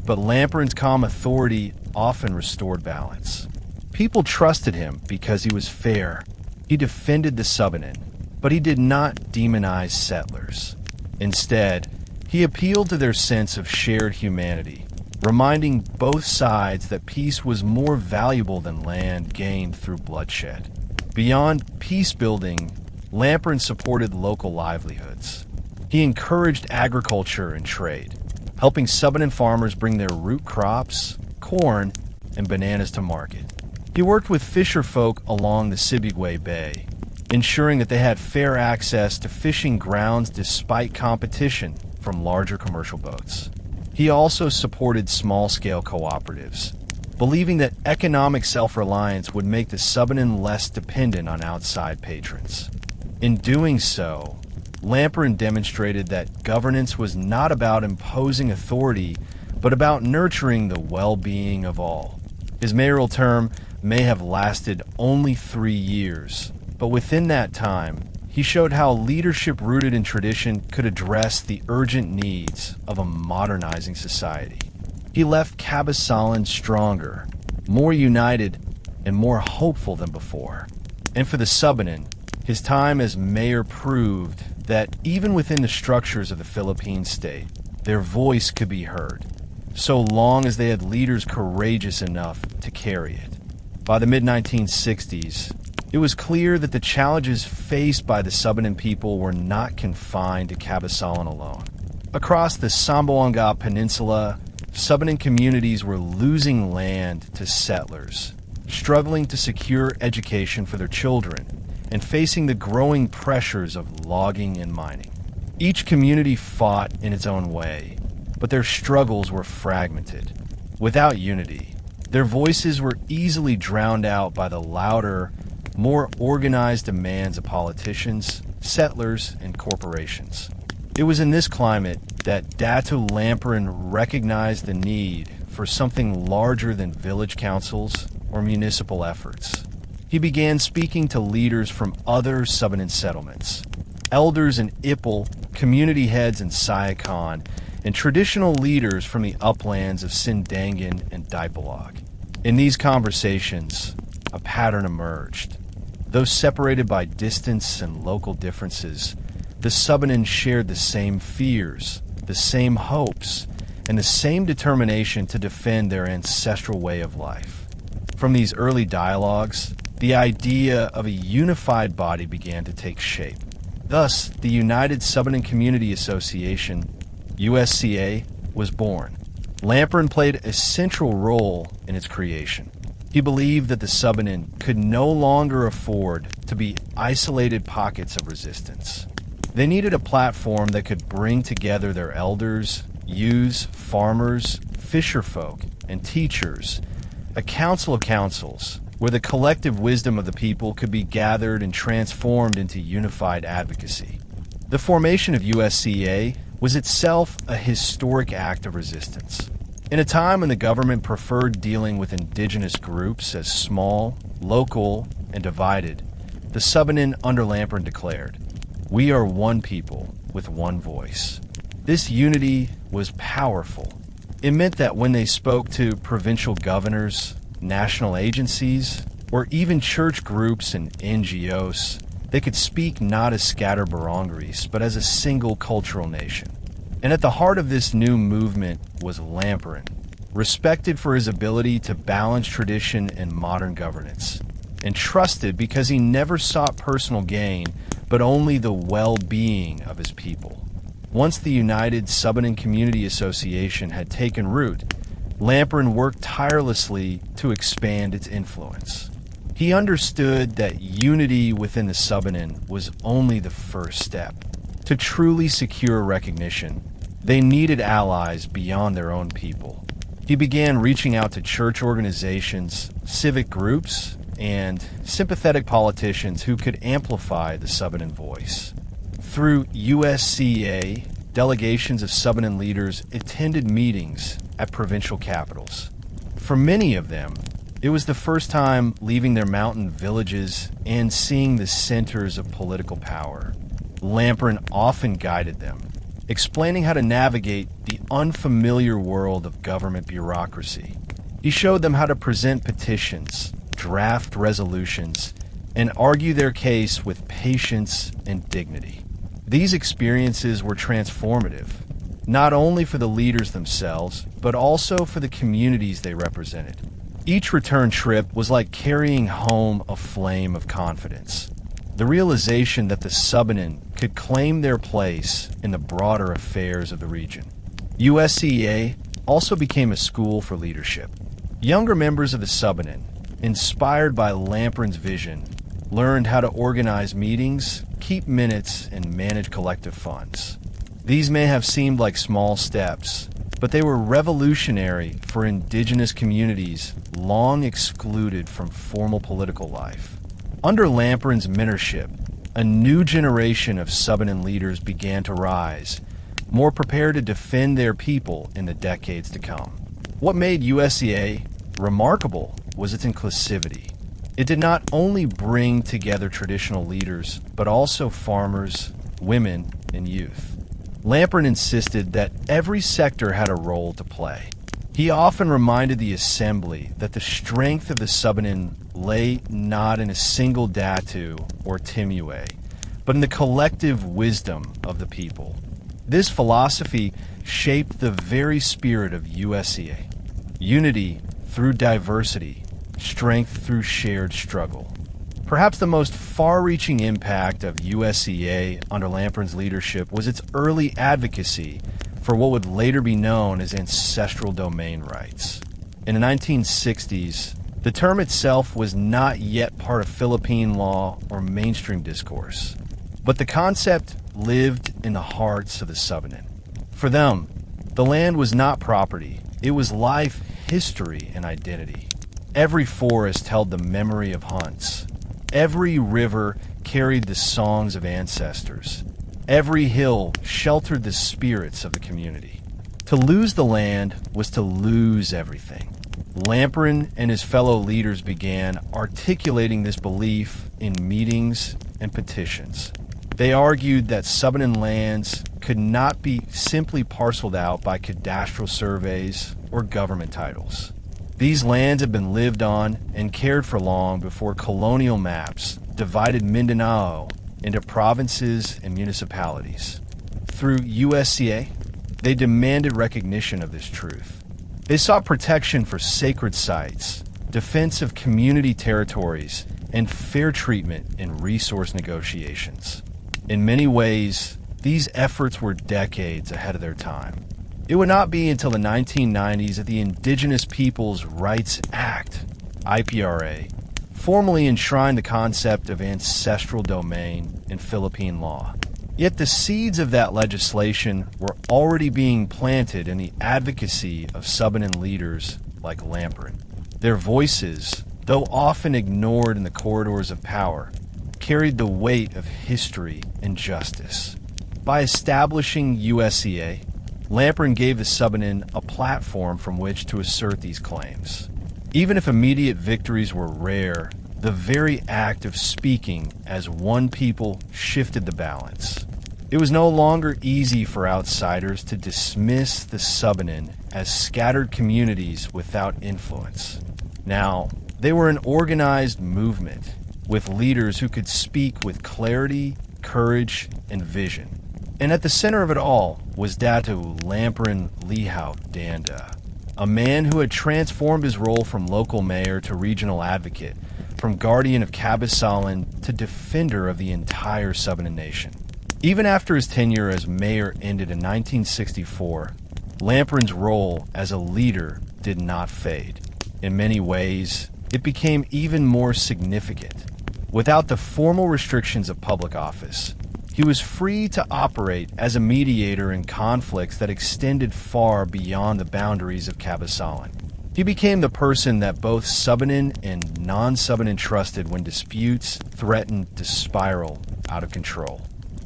S1: but Lamparan's calm authority often restored balance. People trusted him because he was fair. He defended the Subanen, but he did not demonize settlers. Instead, he appealed to their sense of shared humanity, reminding both sides that peace was more valuable than land gained through bloodshed. Beyond peace building, Lamparan supported local livelihoods. He encouraged agriculture and trade, helping Subanen farmers bring their root crops, corn, and bananas to market. He worked with fisher folk along the Sibugay Bay, ensuring that they had fair access to fishing grounds despite competition from larger commercial boats. He also supported small-scale cooperatives, believing that economic self-reliance would make the Subanen less dependent on outside patrons. In doing so, Lamparan demonstrated that governance was not about imposing authority, but about nurturing the well-being of all. His mayoral term may have lasted only 3 years, but within that time, he showed how leadership rooted in tradition could address the urgent needs of a modernizing society. He left Kabasalan stronger, more united, and more hopeful than before. And for the Subanen, his time as mayor proved that even within the structures of the Philippine state, their voice could be heard, so long as they had leaders courageous enough to carry it. By the mid-1960s, it was clear that the challenges faced by the Subanen people were not confined to Kabasalan alone. Across the Zamboanga Peninsula, Subanen communities were losing land to settlers, struggling to secure education for their children, and facing the growing pressures of logging and mining. Each community fought in its own way, but their struggles were fragmented. Without unity, their voices were easily drowned out by the louder, more organized demands of politicians, settlers, and corporations. It was in this climate that Datu Lamparan recognized the need for something larger than village councils or municipal efforts. He began speaking to leaders from other Subanen settlements, elders in Ipil, community heads in Sayakon, and traditional leaders from the uplands of Sindangan and Dipolog. In these conversations, a pattern emerged. Though separated by distance and local differences, the Subanen shared the same fears, the same hopes, and the same determination to defend their ancestral way of life. From these early dialogues, the idea of a unified body began to take shape. Thus, the United Subanen Community Association, USCA, was born. Lamparan played a central role in its creation. He believed that the Subanen could no longer afford to be isolated pockets of resistance. They needed a platform that could bring together their elders, youths, farmers, fisherfolk, and teachers, a council of councils, where the collective wisdom of the people could be gathered and transformed into unified advocacy. The formation of USCA was itself a historic act of resistance. In a time when the government preferred dealing with indigenous groups as small, local, and divided, the Subanen under Lamparan declared, "We are one people with one voice." This unity was powerful. It meant that when they spoke to provincial governors, national agencies, or even church groups and NGOs, they could speak not as scattered barangaries, but as a single cultural nation. And at the heart of this new movement was Lamparan, respected for his ability to balance tradition and modern governance, and trusted because he never sought personal gain, but only the well-being of his people. Once the United Subanen Community Association had taken root, Lamparan worked tirelessly to expand its influence. He understood that unity within the Subanen was only the first step. To truly secure recognition, they needed allies beyond their own people. He began reaching out to church organizations, civic groups, and sympathetic politicians who could amplify the Subanen voice. Through USCA, delegations of Subanen leaders attended meetings at provincial capitals. For many of them, it was the first time leaving their mountain villages and seeing the centers of political power. Lamparan often guided them, explaining how to navigate the unfamiliar world of government bureaucracy. He showed them how to present petitions, draft resolutions, and argue their case with patience and dignity. These experiences were transformative, not only for the leaders themselves, but also for the communities they represented. Each return trip was like carrying home a flame of confidence. The realization that the Subanen could claim their place in the broader affairs of the region. USCA also became a school for leadership. Younger members of the Subanen, inspired by Lamparan's vision, learned how to organize meetings, keep minutes, and manage collective funds. These may have seemed like small steps, but they were revolutionary for indigenous communities long excluded from formal political life. Under Lamparan's mentorship, a new generation of Subanen leaders began to rise, more prepared to defend their people in the decades to come. What made USCA remarkable was its inclusivity. It did not only bring together traditional leaders, but also farmers, women, and youth. Lamparan insisted that every sector had a role to play. He often reminded the assembly that the strength of the Subanen lay not in a single Datu or Timue, but in the collective wisdom of the people. This philosophy shaped the very spirit of USCA. Unity through diversity, strength through shared struggle. Perhaps the most far-reaching impact of USCA under Lamparan's leadership was its early advocacy for what would later be known as ancestral domain rights. In the 1960s, the term itself was not yet part of Philippine law or mainstream discourse, but the concept lived in the hearts of the Subanen. For them, the land was not property, it was life, history, and identity. Every forest held the memory of hunts. Every river carried the songs of ancestors. Every hill sheltered the spirits of the community. To lose the land was to lose everything. Lamparan and his fellow leaders began articulating this belief in meetings and petitions. They argued that Subanen lands could not be simply parceled out by cadastral surveys or government titles. These lands had been lived on and cared for long before colonial maps, divided Mindanao into provinces and municipalities. Through USCA, they demanded recognition of this truth. They sought protection for sacred sites, defense of community territories, and fair treatment in resource negotiations. In many ways, these efforts were decades ahead of their time. It would not be until the 1990s that the Indigenous Peoples' Rights Act, IPRA, formally enshrined the concept of ancestral domain in Philippine law. Yet the seeds of that legislation were already being planted in the advocacy of Subanen leaders like Lamparan. Their voices, though often ignored in the corridors of power, carried the weight of history and justice. By establishing USCA, Lamparan gave the Subanen a platform from which to assert these claims. Even if immediate victories were rare, the very act of speaking as one people shifted the balance. It was no longer easy for outsiders to dismiss the Subanen as scattered communities without influence. Now, they were an organized movement with leaders who could speak with clarity, courage, and vision. And at the center of it all was Datu Lamparan Lihao Danda, a man who had transformed his role from local mayor to regional advocate, from guardian of Kabasalan to defender of the entire Subanen nation. Even after his tenure as mayor ended in 1964, Lamparan's role as a leader did not fade. In many ways, it became even more significant. Without the formal restrictions of public office, he was free to operate as a mediator in conflicts that extended far beyond the boundaries of Kabasalan. He became the person that both Subanen and non-Subanen trusted when disputes threatened to spiral out of control.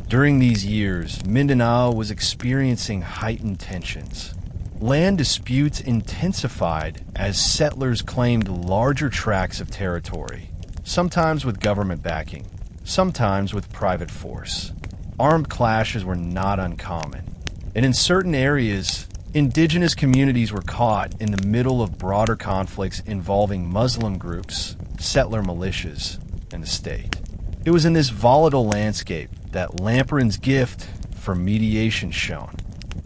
S1: During these years, Mindanao was experiencing heightened tensions. Land disputes intensified as settlers claimed larger tracts of territory, sometimes with government backing, sometimes with private force. Armed clashes were not uncommon, and in certain areas, indigenous communities were caught in the middle of broader conflicts involving Muslim groups, settler militias, and the state. It was in this volatile landscape that Lamparan's gift for mediation shone.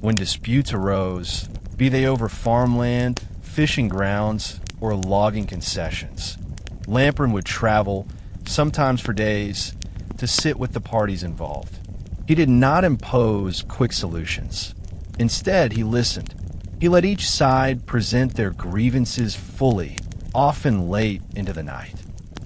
S1: When disputes arose, be they over farmland, fishing grounds, or logging concessions, Lamparan would travel, sometimes for days, to sit with the parties involved. He did not impose quick solutions. Instead, he listened. He let each side present their grievances fully, often late into the night.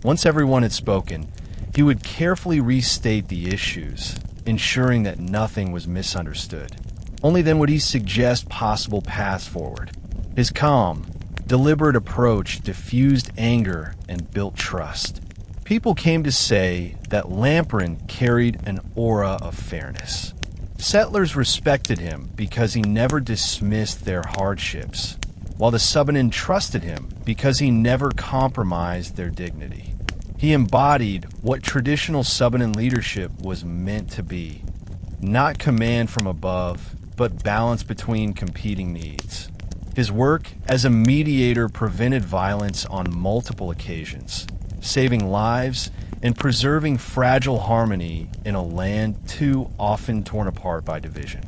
S1: Once everyone had spoken, he would carefully restate the issues, ensuring that nothing was misunderstood. Only then would he suggest possible paths forward. His calm, deliberate approach diffused anger and built trust. People came to say that Lamparan carried an aura of fairness. Settlers respected him because he never dismissed their hardships, while the Subanen trusted him because he never compromised their dignity. He embodied what traditional Subanen leadership was meant to be. Not command from above, but balance between competing needs. His work as a mediator prevented violence on multiple occasions, saving lives and preserving fragile harmony in a land too often torn apart by division.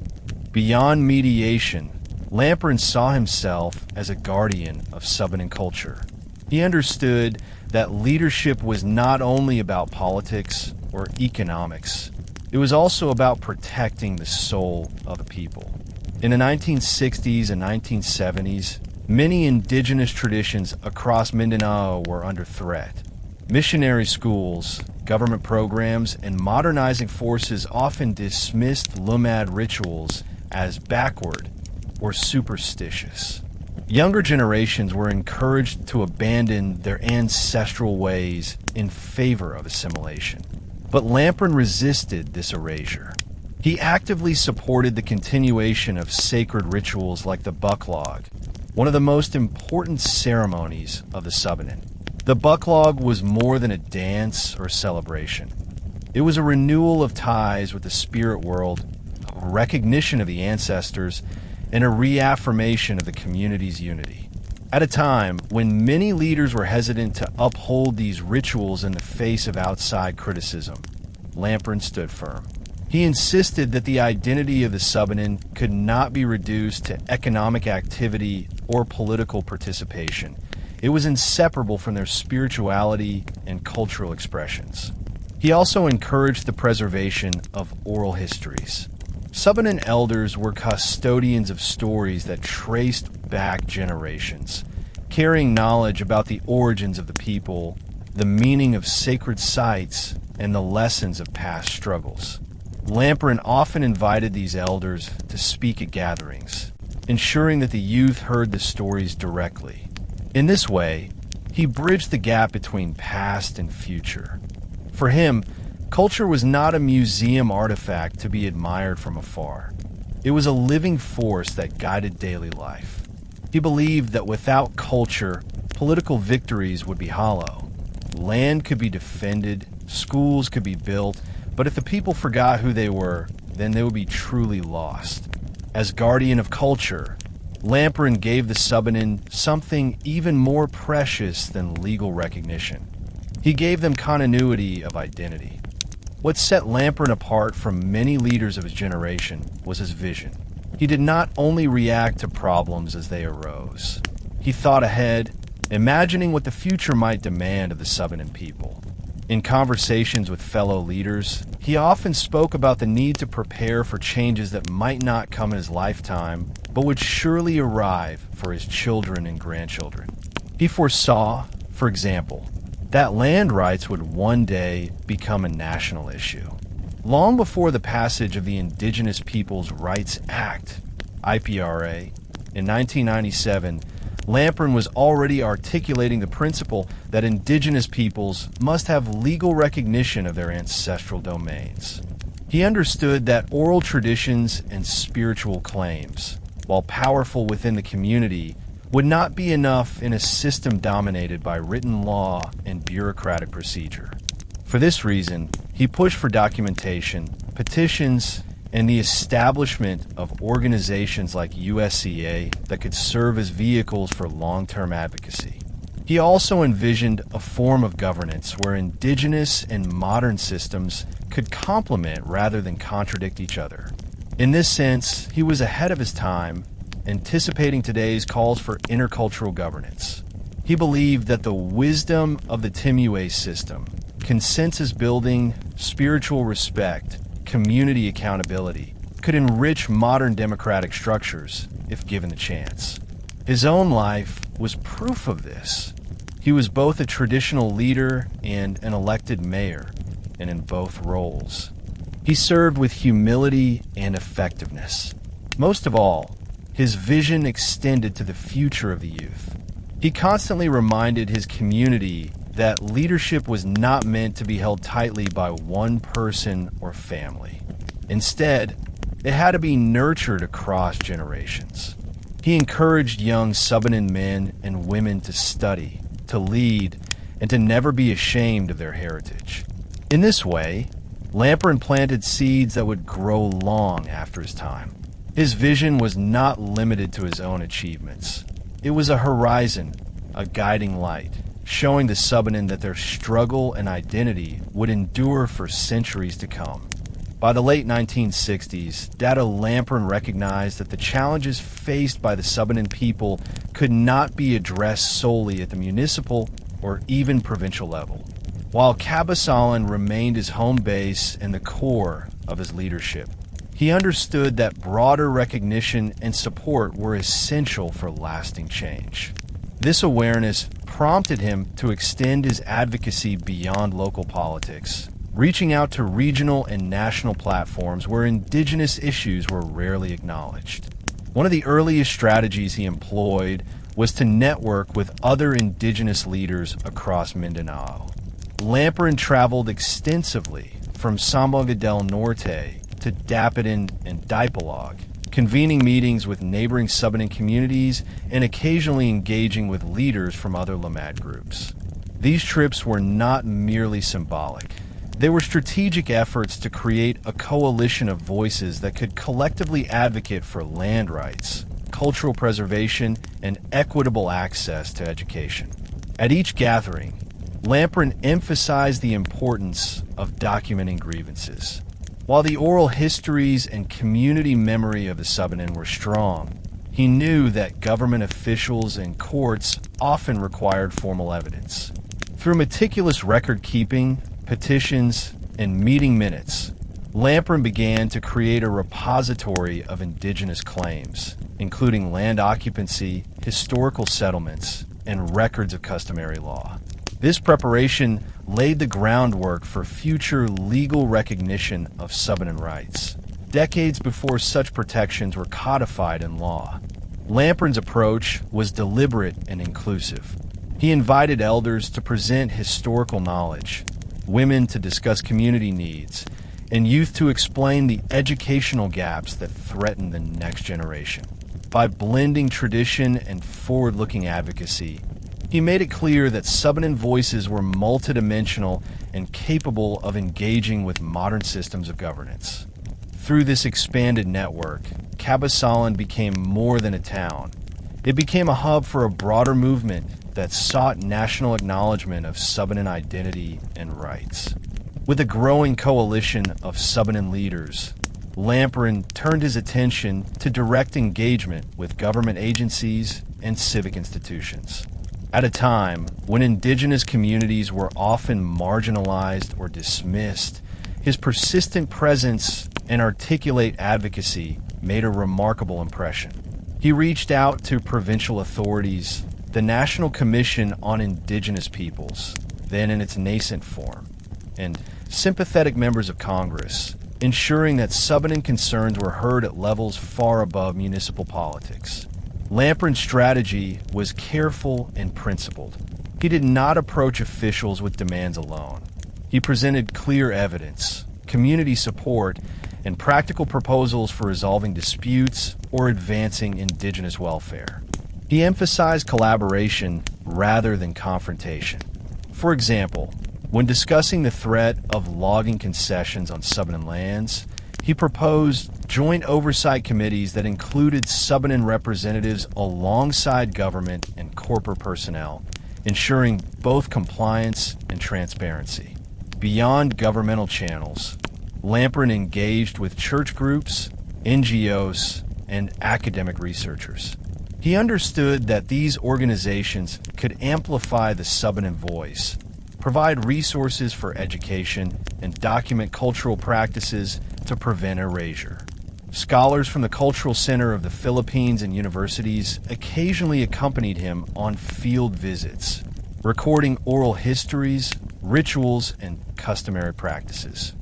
S1: Beyond mediation, Lamparan saw himself as a guardian of Subanen culture. He understood that leadership was not only about politics or economics, it was also about protecting the soul of the people. In the 1960s and 1970s, many indigenous traditions across Mindanao were under threat. Missionary schools, government programs, and modernizing forces often dismissed Lumad rituals as backward or superstitious. Younger generations were encouraged to abandon their ancestral ways in favor of assimilation. But Lamparan resisted this erasure. He actively supported the continuation of sacred rituals like the bucklog, one of the most important ceremonies of the Subanen. The bucklog was more than a dance or celebration. It was a renewal of ties with the spirit world, a recognition of the ancestors, and a reaffirmation of the community's unity. At a time when many leaders were hesitant to uphold these rituals in the face of outside criticism, Lamparan stood firm. He insisted that the identity of the Subanen could not be reduced to economic activity or political participation. It was inseparable from their spirituality and cultural expressions. He also encouraged the preservation of oral histories. Subanen elders were custodians of stories that traced back generations, carrying knowledge about the origins of the people, the meaning of sacred sites, and the lessons of past struggles. Lamparan often invited these elders to speak at gatherings, ensuring that the youth heard the stories directly. In this way, he bridged the gap between past and future. For him, culture was not a museum artifact to be admired from afar. It was a living force that guided daily life. He believed that without culture, political victories would be hollow. Land could be defended, schools could be built, but if the people forgot who they were, then they would be truly lost. As guardian of culture, Lamparan gave the Subanen something even more precious than legal recognition. He gave them continuity of identity. What set Lamparan apart from many leaders of his generation was his vision. He did not only react to problems as they arose. He thought ahead, imagining what the future might demand of the Subanen people. In conversations with fellow leaders, he often spoke about the need to prepare for changes that might not come in his lifetime, but would surely arrive for his children and grandchildren. He foresaw, for example, that land rights would one day become a national issue. Long before the passage of the Indigenous Peoples' Rights Act, IPRA, in 1997, Lamparan was already articulating the principle that indigenous peoples must have legal recognition of their ancestral domains. He understood that oral traditions and spiritual claims, while powerful within the community, would not be enough in a system dominated by written law and bureaucratic procedure. For this reason, he pushed for documentation, petitions, and the establishment of organizations like USCA that could serve as vehicles for long-term advocacy. He also envisioned a form of governance where indigenous and modern systems could complement rather than contradict each other. In this sense, he was ahead of his time, anticipating today's calls for intercultural governance. He believed that the wisdom of the Timue system, consensus building, spiritual respect, community accountability, could enrich modern democratic structures if given the chance. His own life was proof of this. He was both a traditional leader and an elected mayor, and in both roles. He served with humility and effectiveness. Most of all, his vision extended to the future of the youth. He constantly reminded his community that leadership was not meant to be held tightly by one person or family. Instead, it had to be nurtured across generations. He encouraged young Subanen men and women to study, to lead, and to never be ashamed of their heritage. In this way, Lamparan planted seeds that would grow long after his time. His vision was not limited to his own achievements. It was a horizon, a guiding light, showing the Subanen that their struggle and identity would endure for centuries to come. By the late 1960s, Datu Lamparan recognized that the challenges faced by the Subanen people could not be addressed solely at the municipal or even provincial level. While Kabasalan remained his home base and the core of his leadership, he understood that broader recognition and support were essential for lasting change. This awareness prompted him to extend his advocacy beyond local politics, reaching out to regional and national platforms where indigenous issues were rarely acknowledged. One of the earliest strategies he employed was to network with other indigenous leaders across Mindanao. Lamparan traveled extensively from Zamboanga del Norte to Dapitan and Dipolog, convening meetings with neighboring Subanen communities and occasionally engaging with leaders from other Lamad groups. These trips were not merely symbolic. They were strategic efforts to create a coalition of voices that could collectively advocate for land rights, cultural preservation, and equitable access to education. At each gathering, Lamparan emphasized the importance of documenting grievances. While the oral histories and community memory of the Subanen were strong, he knew that government officials and courts often required formal evidence. Through meticulous record-keeping, petitions, and meeting minutes, Lamparan began to create a repository of indigenous claims, including land occupancy, historical settlements, and records of customary law. This preparation laid the groundwork for future legal recognition of Subanen rights, decades before such protections were codified in law. Lamparan's approach was deliberate and inclusive. He invited elders to present historical knowledge, women to discuss community needs, and youth to explain the educational gaps that threaten the next generation. By blending tradition and forward-looking advocacy, he made it clear that Subanen voices were multidimensional and capable of engaging with modern systems of governance. Through this expanded network, Kabasalan became more than a town. It became a hub for a broader movement that sought national acknowledgement of Subanen identity and rights. With a growing coalition of Subanen leaders, Lamparan turned his attention to direct engagement with government agencies and civic institutions. At a time when indigenous communities were often marginalized or dismissed, his persistent presence and articulate advocacy made a remarkable impression. He reached out to provincial authorities, the National Commission on Indigenous Peoples, then in its nascent form, and sympathetic members of Congress, ensuring that Subanen concerns were heard at levels far above municipal politics. Lamparan's strategy was careful and principled. He did not approach officials with demands alone. He presented clear evidence, community support, and practical proposals for resolving disputes or advancing indigenous welfare. He emphasized collaboration rather than confrontation. For example, when discussing the threat of logging concessions on Subanen lands, he proposed joint oversight committees that included Subanen representatives alongside government and corporate personnel, ensuring both compliance and transparency. Beyond governmental channels, Lamparan engaged with church groups, NGOs, and academic researchers. He understood that these organizations could amplify the Subanen voice, provide resources for education, and document cultural practices to prevent erasure. Scholars from the Cultural Center of the Philippines and universities occasionally accompanied him on field visits, recording oral histories, rituals, and customary practices.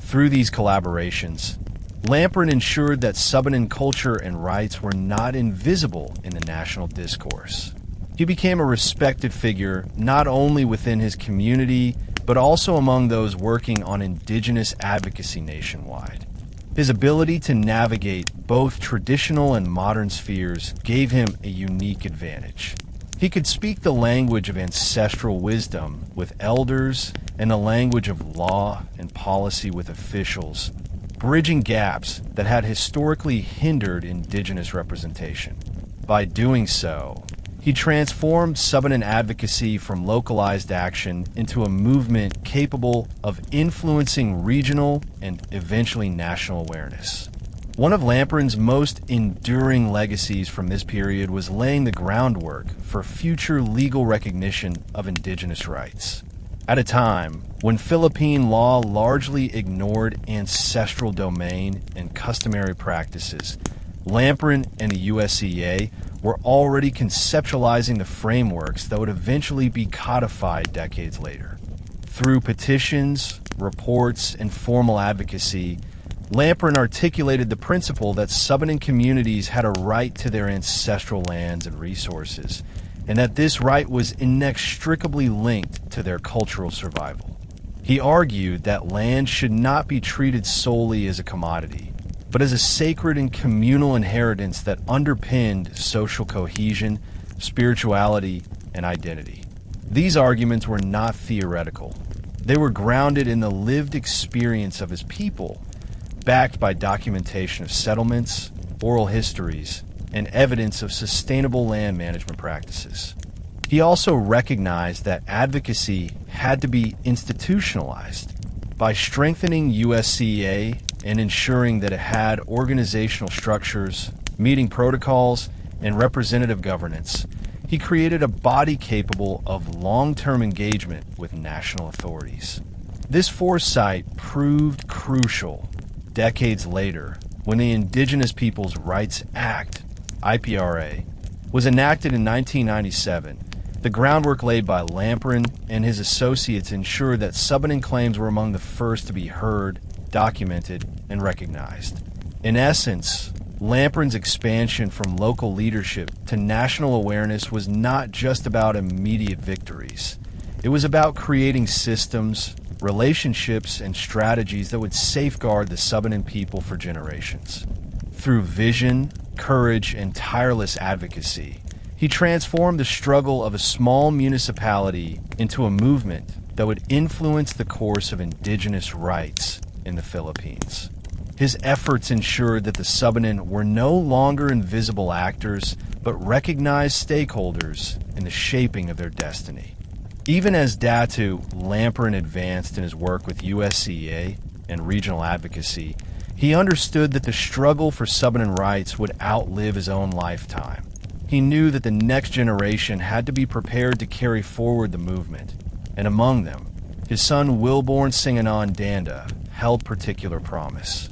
S1: Through these collaborations, Lamparan ensured that Subanen culture and rights were not invisible in the national discourse. He became a respected figure not only within his community, but also among those working on indigenous advocacy nationwide. His ability to navigate both traditional and modern spheres gave him a unique advantage. He could speak the language of ancestral wisdom with elders and the language of law and policy with officials, bridging gaps that had historically hindered indigenous representation. By doing so, he transformed Subanen advocacy from localized action into a movement capable of influencing regional and eventually national awareness. One of Lamparan's most enduring legacies from this period was laying the groundwork for future legal recognition of indigenous rights. At a time when Philippine law largely ignored ancestral domain and customary practices, Lamparan and the USCA were already conceptualizing the frameworks that would eventually be codified decades later. Through petitions, reports, and formal advocacy, Lamparan articulated the principle that Subanen communities had a right to their ancestral lands and resources, and that this right was inextricably linked to their cultural survival. He argued that land should not be treated solely as a commodity, but as a sacred and communal inheritance that underpinned social cohesion, spirituality, and identity. These arguments were not theoretical. They were grounded in the lived experience of his people, backed by documentation of settlements, oral histories, and evidence of sustainable land management practices. He also recognized that advocacy had to be institutionalized. By strengthening USCA and ensuring that it had organizational structures, meeting protocols, and representative governance, he created a body capable of long-term engagement with national authorities. This foresight proved crucial decades later when the Indigenous Peoples' Rights Act, IPRA, was enacted in 1997. The groundwork laid by Lamparan and his associates ensured that Subanen claims were among the first to be heard, documented, and recognized. In essence, Lamparan's expansion from local leadership to national awareness was not just about immediate victories. It was about creating systems, relationships, and strategies that would safeguard the Subanen people for generations. Through vision, courage, and tireless advocacy, he transformed the struggle of a small municipality into a movement that would influence the course of indigenous rights in the Philippines. His efforts ensured that the Subanen were no longer invisible actors, but recognized stakeholders in the shaping of their destiny. Even as Datu Lamparan advanced in his work with USCA and regional advocacy, he understood that the struggle for Subanen rights would outlive his own lifetime. He knew that the next generation had to be prepared to carry forward the movement, and among them, his son Wilborne Sanghanan Danda held particular promise.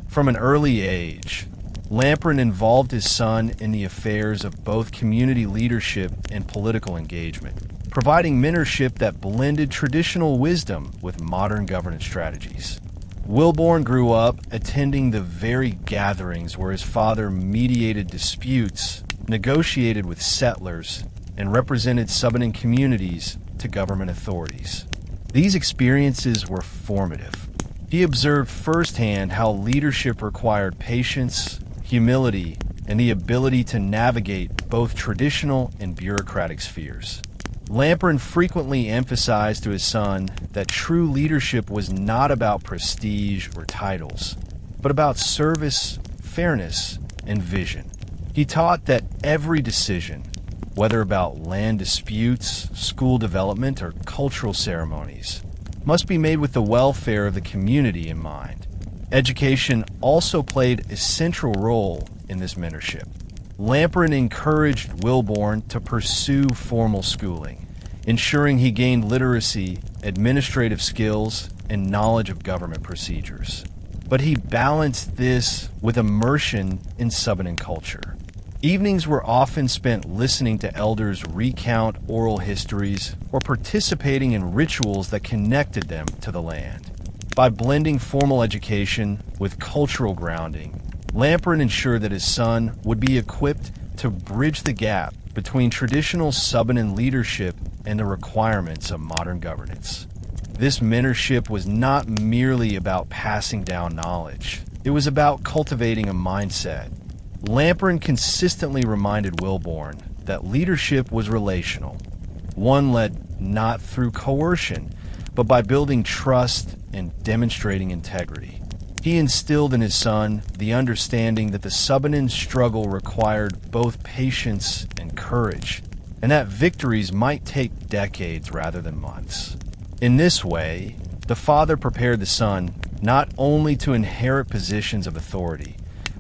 S1: From an early age, Lamparan involved his son in the affairs of both community leadership and political engagement, providing mentorship that blended traditional wisdom with modern governance strategies. Wilborne grew up attending the very gatherings where his father mediated disputes, negotiated with settlers, and represented Subanen communities to government authorities. These experiences were formative. He observed firsthand how leadership required patience, humility, and the ability to navigate both traditional and bureaucratic spheres. Lamparan frequently emphasized to his son that true leadership was not about prestige or titles, but about service, fairness, and vision. He taught that every decision, whether about land disputes, school development, or cultural ceremonies, must be made with the welfare of the community in mind. Education also played a central role in this mentorship. Lamparan encouraged Wilborne to pursue formal schooling, ensuring he gained literacy, administrative skills, and knowledge of government procedures. But he balanced this with immersion in Subanen culture. Evenings were often spent listening to elders recount oral histories or participating in rituals that connected them to the land. By blending formal education with cultural grounding, Lamparan ensured that his son would be equipped to bridge the gap between traditional Subanen leadership and the requirements of modern governance. This mentorship was not merely about passing down knowledge. It was about cultivating a mindset. Lamparan consistently reminded Wilborne that leadership was relational, one led not through coercion, but by building trust and demonstrating integrity. He instilled in his son the understanding that the Subanen struggle required both patience and courage, and that victories might take decades rather than months. In this way, the father prepared the son not only to inherit positions of authority,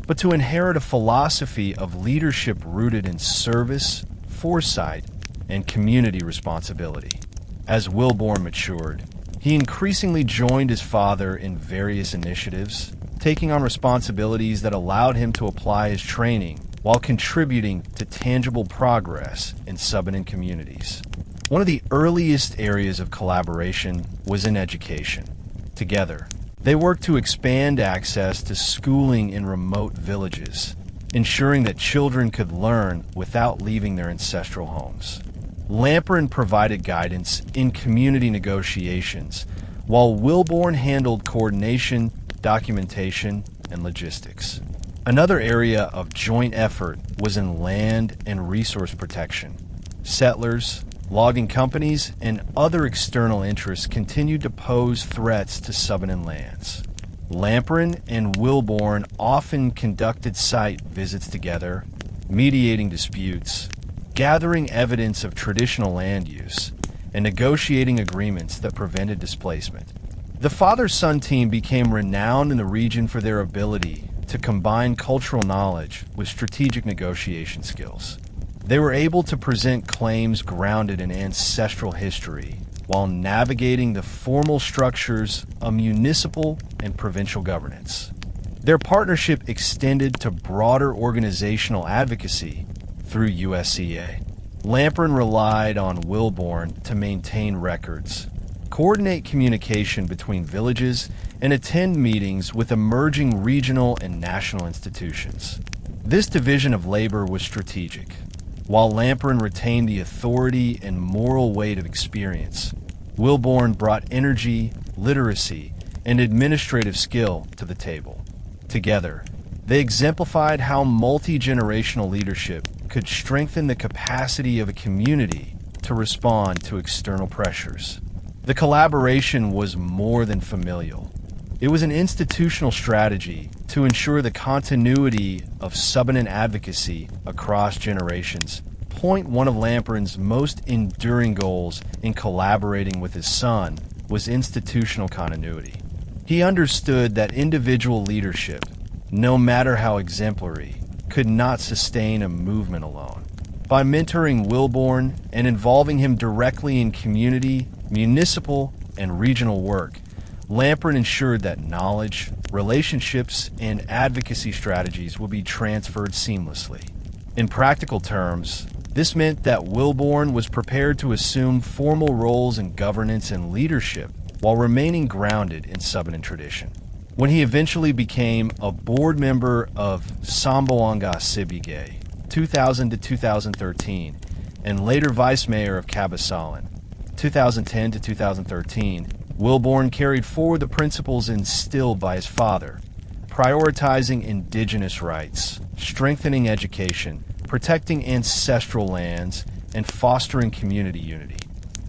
S1: but to inherit a philosophy of leadership rooted in service, foresight, and community responsibility. As Wilborne matured, he increasingly joined his father in various initiatives, taking on responsibilities that allowed him to apply his training while contributing to tangible progress in Subanen communities. One of the earliest areas of collaboration was in education. Together, they worked to expand access to schooling in remote villages, ensuring that children could learn without leaving their ancestral homes. Lamparan provided guidance in community negotiations, while Wilborne handled coordination, documentation, and logistics. Another area of joint effort was in land and resource protection. Settlers, logging companies, and other external interests continued to pose threats to Subanen lands. Lamparan and Wilborne often conducted site visits together, mediating disputes, gathering evidence of traditional land use, and negotiating agreements that prevented displacement. The father-son team became renowned in the region for their ability to combine cultural knowledge with strategic negotiation skills. They were able to present claims grounded in ancestral history while navigating the formal structures of municipal and provincial governance. Their partnership extended to broader organizational advocacy through USCA. Lamparan relied on Wilborne to maintain records, coordinate communication between villages, and attend meetings with emerging regional and national institutions. This division of labor was strategic. While Lamparan retained the authority and moral weight of experience, Wilborne brought energy, literacy, and administrative skill to the table. Together, they exemplified how multi-generational leadership could strengthen the capacity of a community to respond to external pressures. The collaboration was more than familial. It was an institutional strategy to ensure the continuity of Subanen advocacy across generations. One of Lamparan's most enduring goals in collaborating with his son was institutional continuity. He understood that individual leadership, no matter how exemplary, could not sustain a movement alone. By mentoring Wilborne and involving him directly in community, municipal, and regional work, Lamparan ensured that knowledge, relationships, and advocacy strategies would be transferred seamlessly. In practical terms, this meant that Wilborne was prepared to assume formal roles in governance and leadership while remaining grounded in Subanen tradition. When he eventually became a board member of Zamboanga Sibugay, 2000 to 2013, and later vice mayor of Kabasalan, 2010 to 2013, Wilborne carried forward the principles instilled by his father, prioritizing indigenous rights, strengthening education, protecting ancestral lands, and fostering community unity.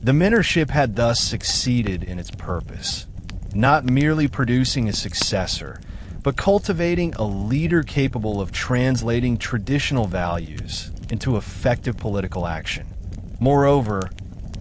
S1: The mentorship had thus succeeded in its purpose, not merely producing a successor, but cultivating a leader capable of translating traditional values into effective political action. Moreover,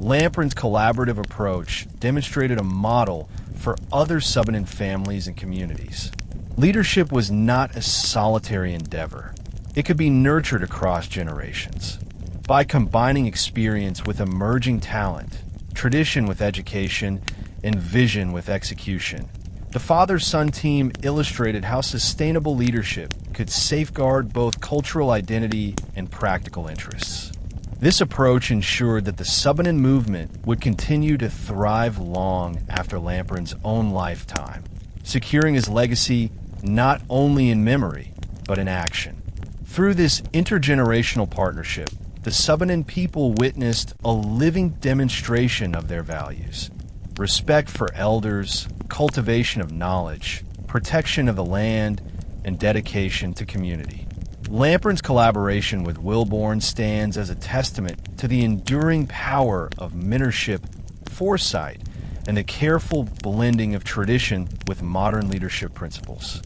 S1: Lamparan's collaborative approach demonstrated a model for other Subanen families and communities. Leadership was not a solitary endeavor. It could be nurtured across generations. By combining experience with emerging talent, tradition with education, and vision with execution, the father-son team illustrated how sustainable leadership could safeguard both cultural identity and practical interests. This approach ensured that the Subanen movement would continue to thrive long after Lamparan's own lifetime, securing his legacy not only in memory, but in action. Through this intergenerational partnership, the Subanen people witnessed a living demonstration of their values: respect for elders, cultivation of knowledge, protection of the land, and dedication to community. Lamparan's collaboration with Wilborne stands as a testament to the enduring power of mentorship, foresight, and the careful blending of tradition with modern leadership principles.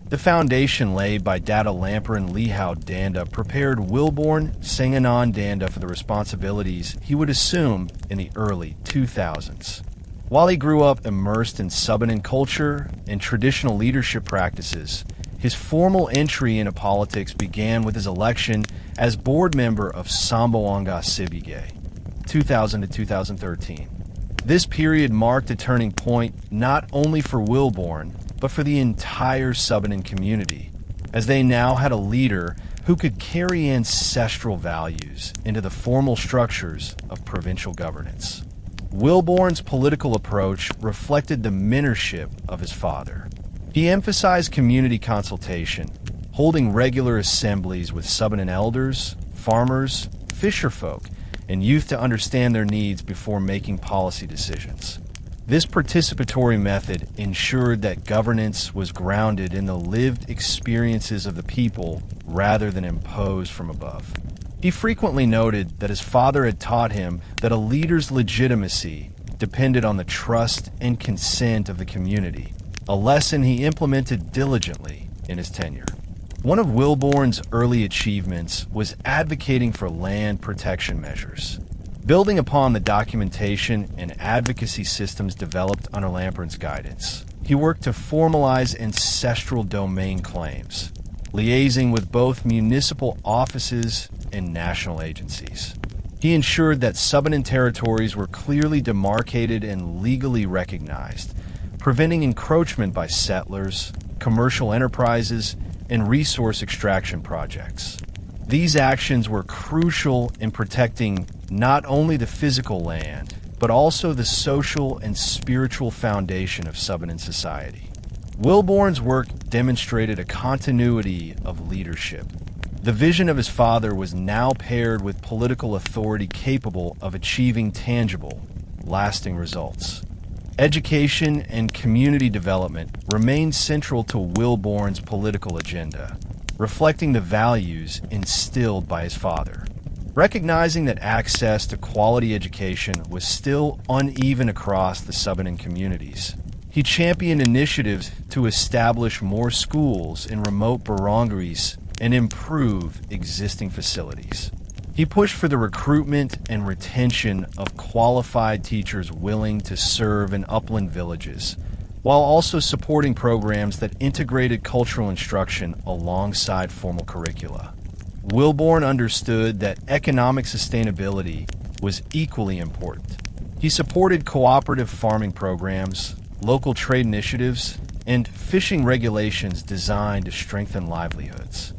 S1: The foundation laid by Datu Lamparan Lihao Danda prepared Wilborne Sanghanan Danda for the responsibilities he would assume in the early 2000s. While he grew up immersed in Subanen culture and traditional leadership practices, his formal entry into politics began with his election as board member of Zamboanga Sibugay, 2000 to 2013. This period marked a turning point not only for Wilborne, but for the entire Subanen community, as they now had a leader who could carry ancestral values into the formal structures of provincial governance. Wilborne's political approach reflected the mentorship of his father. He emphasized community consultation, holding regular assemblies with Subanen elders, farmers, fisherfolk, and youth to understand their needs before making policy decisions. This participatory method ensured that governance was grounded in the lived experiences of the people rather than imposed from above. He frequently noted that his father had taught him that a leader's legitimacy depended on the trust and consent of the community, a lesson he implemented diligently in his tenure. One of Wilborne's early achievements was advocating for land protection measures. Building upon the documentation and advocacy systems developed under Lamparan's guidance, he worked to formalize ancestral domain claims, liaising with both municipal offices and national agencies. He ensured that Subanen territories were clearly demarcated and legally recognized, preventing encroachment by settlers, commercial enterprises, and resource extraction projects. These actions were crucial in protecting not only the physical land, but also the social and spiritual foundation of Subanen society. Wilborne's work demonstrated a continuity of leadership. The vision of his father was now paired with political authority capable of achieving tangible, lasting results. Education and community development remained central to Wilborne's political agenda, reflecting the values instilled by his father. Recognizing that access to quality education was still uneven across the Subanen communities, he championed initiatives to establish more schools in remote barangays and improve existing facilities. He pushed for the recruitment and retention of qualified teachers willing to serve in upland villages, while also supporting programs that integrated cultural instruction alongside formal curricula. Wilborne understood that economic sustainability was equally important. He supported cooperative farming programs, local trade initiatives, and fishing regulations designed to strengthen livelihoods.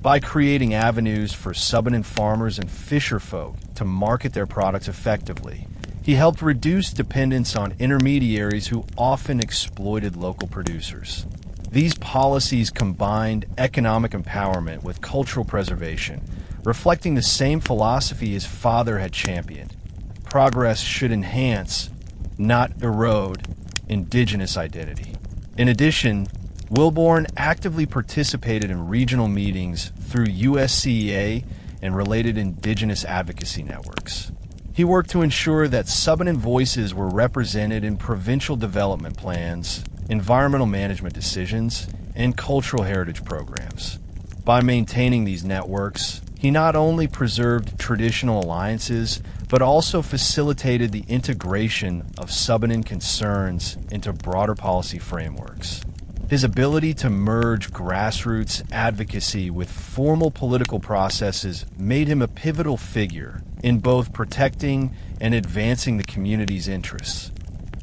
S1: By creating avenues for Subanen farmers and fisherfolk to market their products effectively, he helped reduce dependence on intermediaries who often exploited local producers. These policies combined economic empowerment with cultural preservation, reflecting the same philosophy his father had championed. Progress should enhance, not erode, indigenous identity. In addition, Wilborne actively participated in regional meetings through USCA and related indigenous advocacy networks. He worked to ensure that Subanen voices were represented in provincial development plans, environmental management decisions, and cultural heritage programs. By maintaining these networks, he not only preserved traditional alliances, but also facilitated the integration of Subanen concerns into broader policy frameworks. His ability to merge grassroots advocacy with formal political processes made him a pivotal figure in both protecting and advancing the community's interests.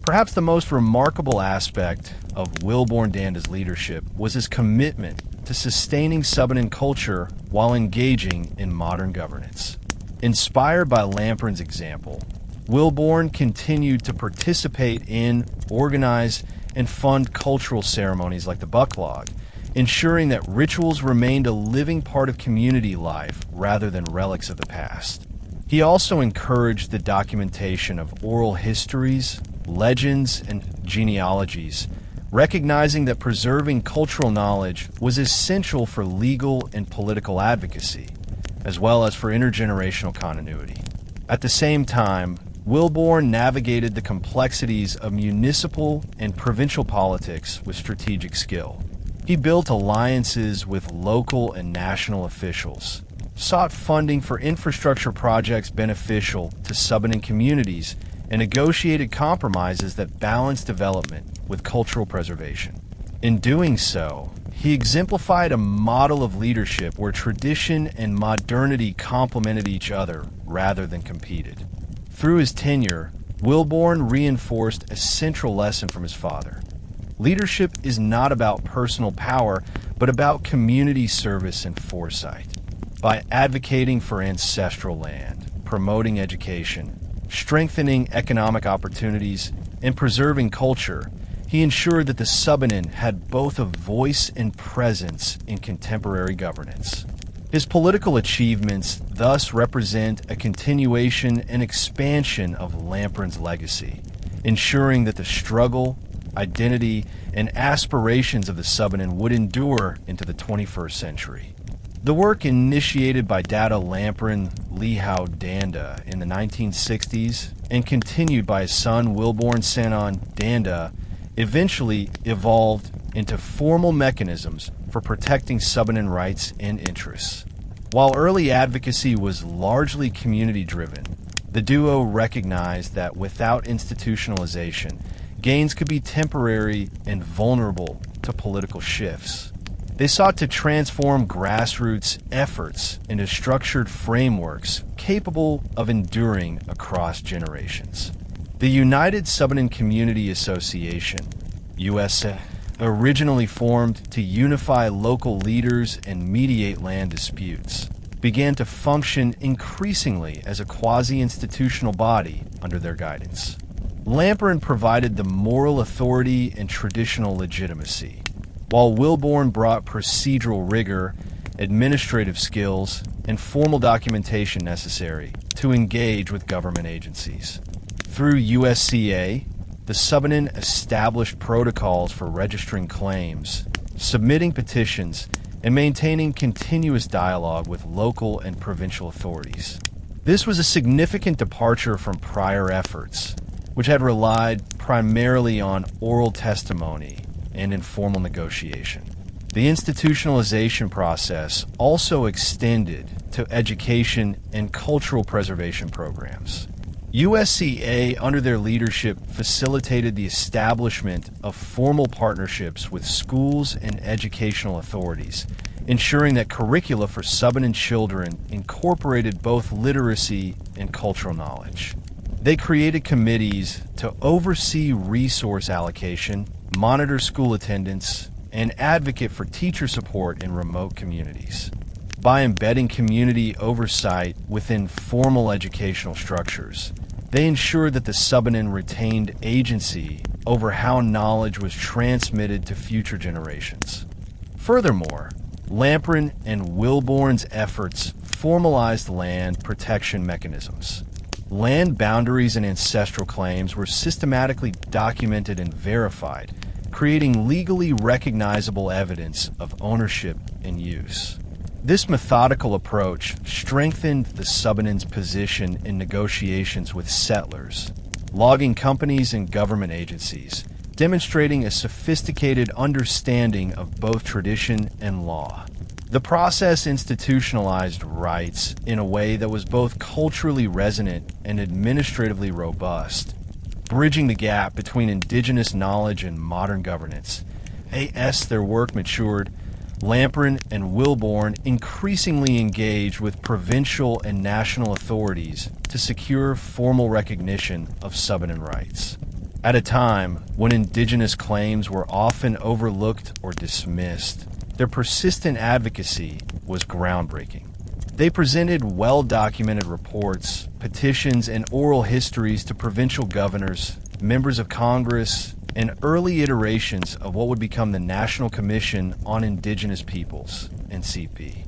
S1: Perhaps the most remarkable aspect of Wilborne Danda's leadership was his commitment to sustaining Subanen culture while engaging in modern governance. Inspired by Lamparan's example, Wilborne continued to participate in, organize, and fund cultural ceremonies like the Bucklog, ensuring that rituals remained a living part of community life rather than relics of the past. He also encouraged the documentation of oral histories, legends, and genealogies, recognizing that preserving cultural knowledge was essential for legal and political advocacy, as well as for intergenerational continuity. At the same time, Wilborne navigated the complexities of municipal and provincial politics with strategic skill. He built alliances with local and national officials, sought funding for infrastructure projects beneficial to Subanen communities, and negotiated compromises that balanced development with cultural preservation. In doing so, he exemplified a model of leadership where tradition and modernity complemented each other rather than competed. Through his tenure, Wilborne reinforced a central lesson from his father. Leadership is not about personal power, but about community service and foresight. By advocating for ancestral land, promoting education, strengthening economic opportunities, and preserving culture, he ensured that the Subanen had both a voice and presence in contemporary governance. His political achievements thus represent a continuation and expansion of Lamparan's legacy, ensuring that the struggle, identity, and aspirations of the Subanen would endure into the 21st century. The work initiated by Datu Lamparan Lihao Danda in the 1960s and continued by his son Wilborne Sanghanan Danda eventually evolved into formal mechanisms for protecting Subanen rights and interests. While early advocacy was largely community-driven, the duo recognized that without institutionalization, gains could be temporary and vulnerable to political shifts. They sought to transform grassroots efforts into structured frameworks capable of enduring across generations. The United Subanen Community Association, USCA, originally formed to unify local leaders and mediate land disputes, began to function increasingly as a quasi-institutional body under their guidance. Lamparan provided the moral authority and traditional legitimacy, while Wilborne brought procedural rigor, administrative skills, and formal documentation necessary to engage with government agencies. Through USCA, the Subanen established protocols for registering claims, submitting petitions, and maintaining continuous dialogue with local and provincial authorities. This was a significant departure from prior efforts, which had relied primarily on oral testimony and informal negotiation. The institutionalization process also extended to education and cultural preservation programs. USCA, under their leadership, facilitated the establishment of formal partnerships with schools and educational authorities, ensuring that curricula for Subanen children incorporated both literacy and cultural knowledge. They created committees to oversee resource allocation, monitor school attendance, and advocate for teacher support in remote communities. By embedding community oversight within formal educational structures, they ensured that the Subanen retained agency over how knowledge was transmitted to future generations. Furthermore, Lamparan and Wilborne's efforts formalized land protection mechanisms. Land boundaries and ancestral claims were systematically documented and verified, creating legally recognizable evidence of ownership and use. This methodical approach strengthened the Subanen's position in negotiations with settlers, logging companies, and government agencies, demonstrating a sophisticated understanding of both tradition and law. The process institutionalized rights in a way that was both culturally resonant and administratively robust, bridging the gap between indigenous knowledge and modern governance. As their work matured, Lamparan and Wilborne increasingly engaged with provincial and national authorities to secure formal recognition of Subanen rights. At a time when indigenous claims were often overlooked or dismissed, their persistent advocacy was groundbreaking. They presented well-documented reports, petitions, and oral histories to provincial governors, members of Congress, and early iterations of what would become the National Commission on Indigenous Peoples, NCP.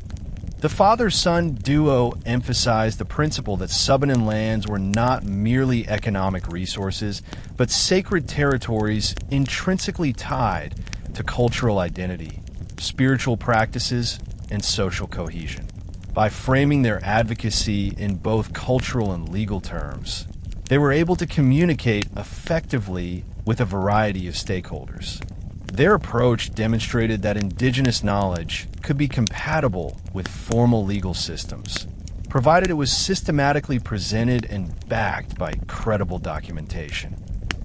S1: The father-son duo emphasized the principle that Subanen lands were not merely economic resources, but sacred territories intrinsically tied to cultural identity, spiritual practices, and social cohesion. By framing their advocacy in both cultural and legal terms, they were able to communicate effectively with a variety of stakeholders. Their approach demonstrated that indigenous knowledge could be compatible with formal legal systems, provided it was systematically presented and backed by credible documentation.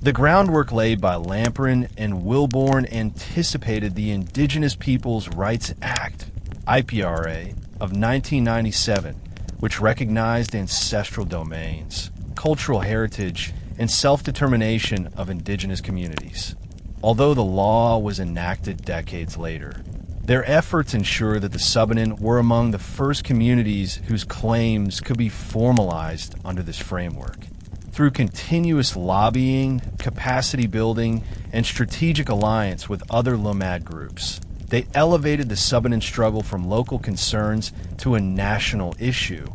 S1: The groundwork laid by Lamparan and Wilborne anticipated the Indigenous Peoples' Rights Act, IPRA, of 1997, which recognized ancestral domains, cultural heritage, and self-determination of indigenous communities. Although the law was enacted decades later, their efforts ensured that the Subanen were among the first communities whose claims could be formalized under this framework. Through continuous lobbying, capacity building, and strategic alliance with other Nomad groups, they elevated the Subanen struggle from local concerns to a national issue,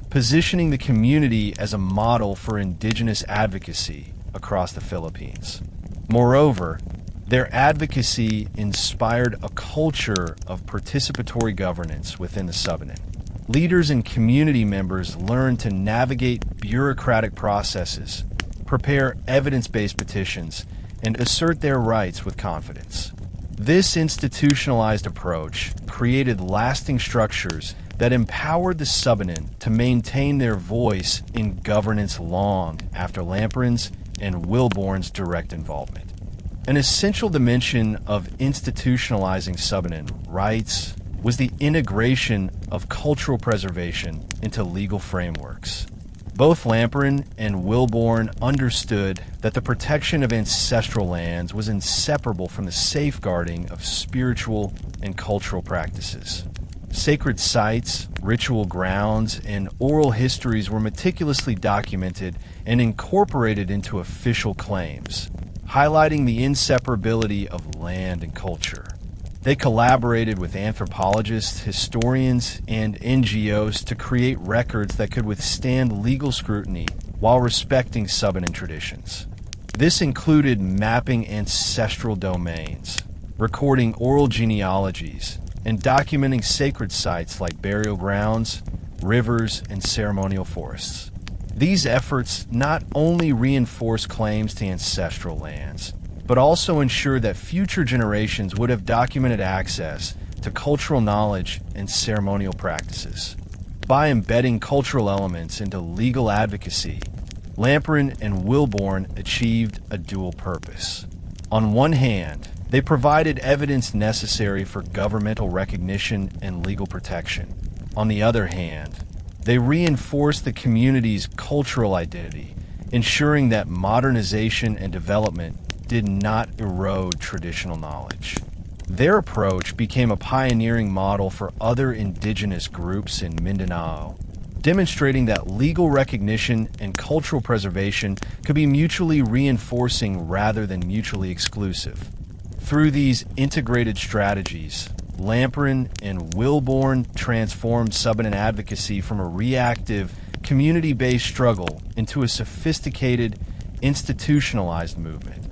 S1: positioning the community as a model for indigenous advocacy across the Philippines. Moreover, their advocacy inspired a culture of participatory governance within the Subanen. Leaders and community members learned to navigate bureaucratic processes, prepare evidence-based petitions, and assert their rights with confidence. This institutionalized approach created lasting structures that empowered the Subanen to maintain their voice in governance long after Lamparan's and Wilborne's direct involvement. An essential dimension of institutionalizing Subanen rights was the integration of cultural preservation into legal frameworks. Both Lamparan and Wilborne understood that the protection of ancestral lands was inseparable from the safeguarding of spiritual and cultural practices. Sacred sites, ritual grounds, and oral histories were meticulously documented and incorporated into official claims, highlighting the inseparability of land and culture. They collaborated with anthropologists, historians, and NGOs to create records that could withstand legal scrutiny while respecting Subanen traditions. This included mapping ancestral domains, recording oral genealogies, and documenting sacred sites like burial grounds, rivers, and ceremonial forests. These efforts not only reinforce claims to ancestral lands, but also ensure that future generations would have documented access to cultural knowledge and ceremonial practices. By embedding cultural elements into legal advocacy, Lamparan and Wilborne achieved a dual purpose. On one hand, they provided evidence necessary for governmental recognition and legal protection. On the other hand, they reinforced the community's cultural identity, ensuring that modernization and development did not erode traditional knowledge. Their approach became a pioneering model for other indigenous groups in Mindanao, demonstrating that legal recognition and cultural preservation could be mutually reinforcing rather than mutually exclusive. Through these integrated strategies, Lamparan and Wilborne transformed Subanen advocacy from a reactive, community-based struggle into a sophisticated, institutionalized movement.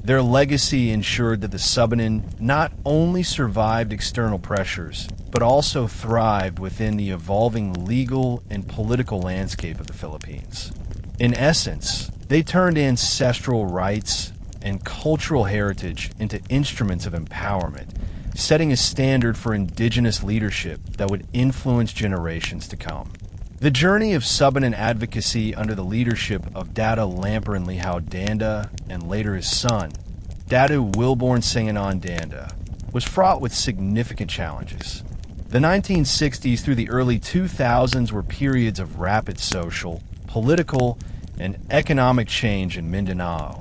S1: Their legacy ensured that the Subanen not only survived external pressures, but also thrived within the evolving legal and political landscape of the Philippines. In essence, they turned ancestral rights and cultural heritage into instruments of empowerment, setting a standard for indigenous leadership that would influence generations to come. The journey of Subanen advocacy under the leadership of Datu Lamparan Lihao Danda and later his son, Datu Wilborne Sanghanan Danda, was fraught with significant challenges. The 1960s through the early 2000s were periods of rapid social, political, and economic change in Mindanao,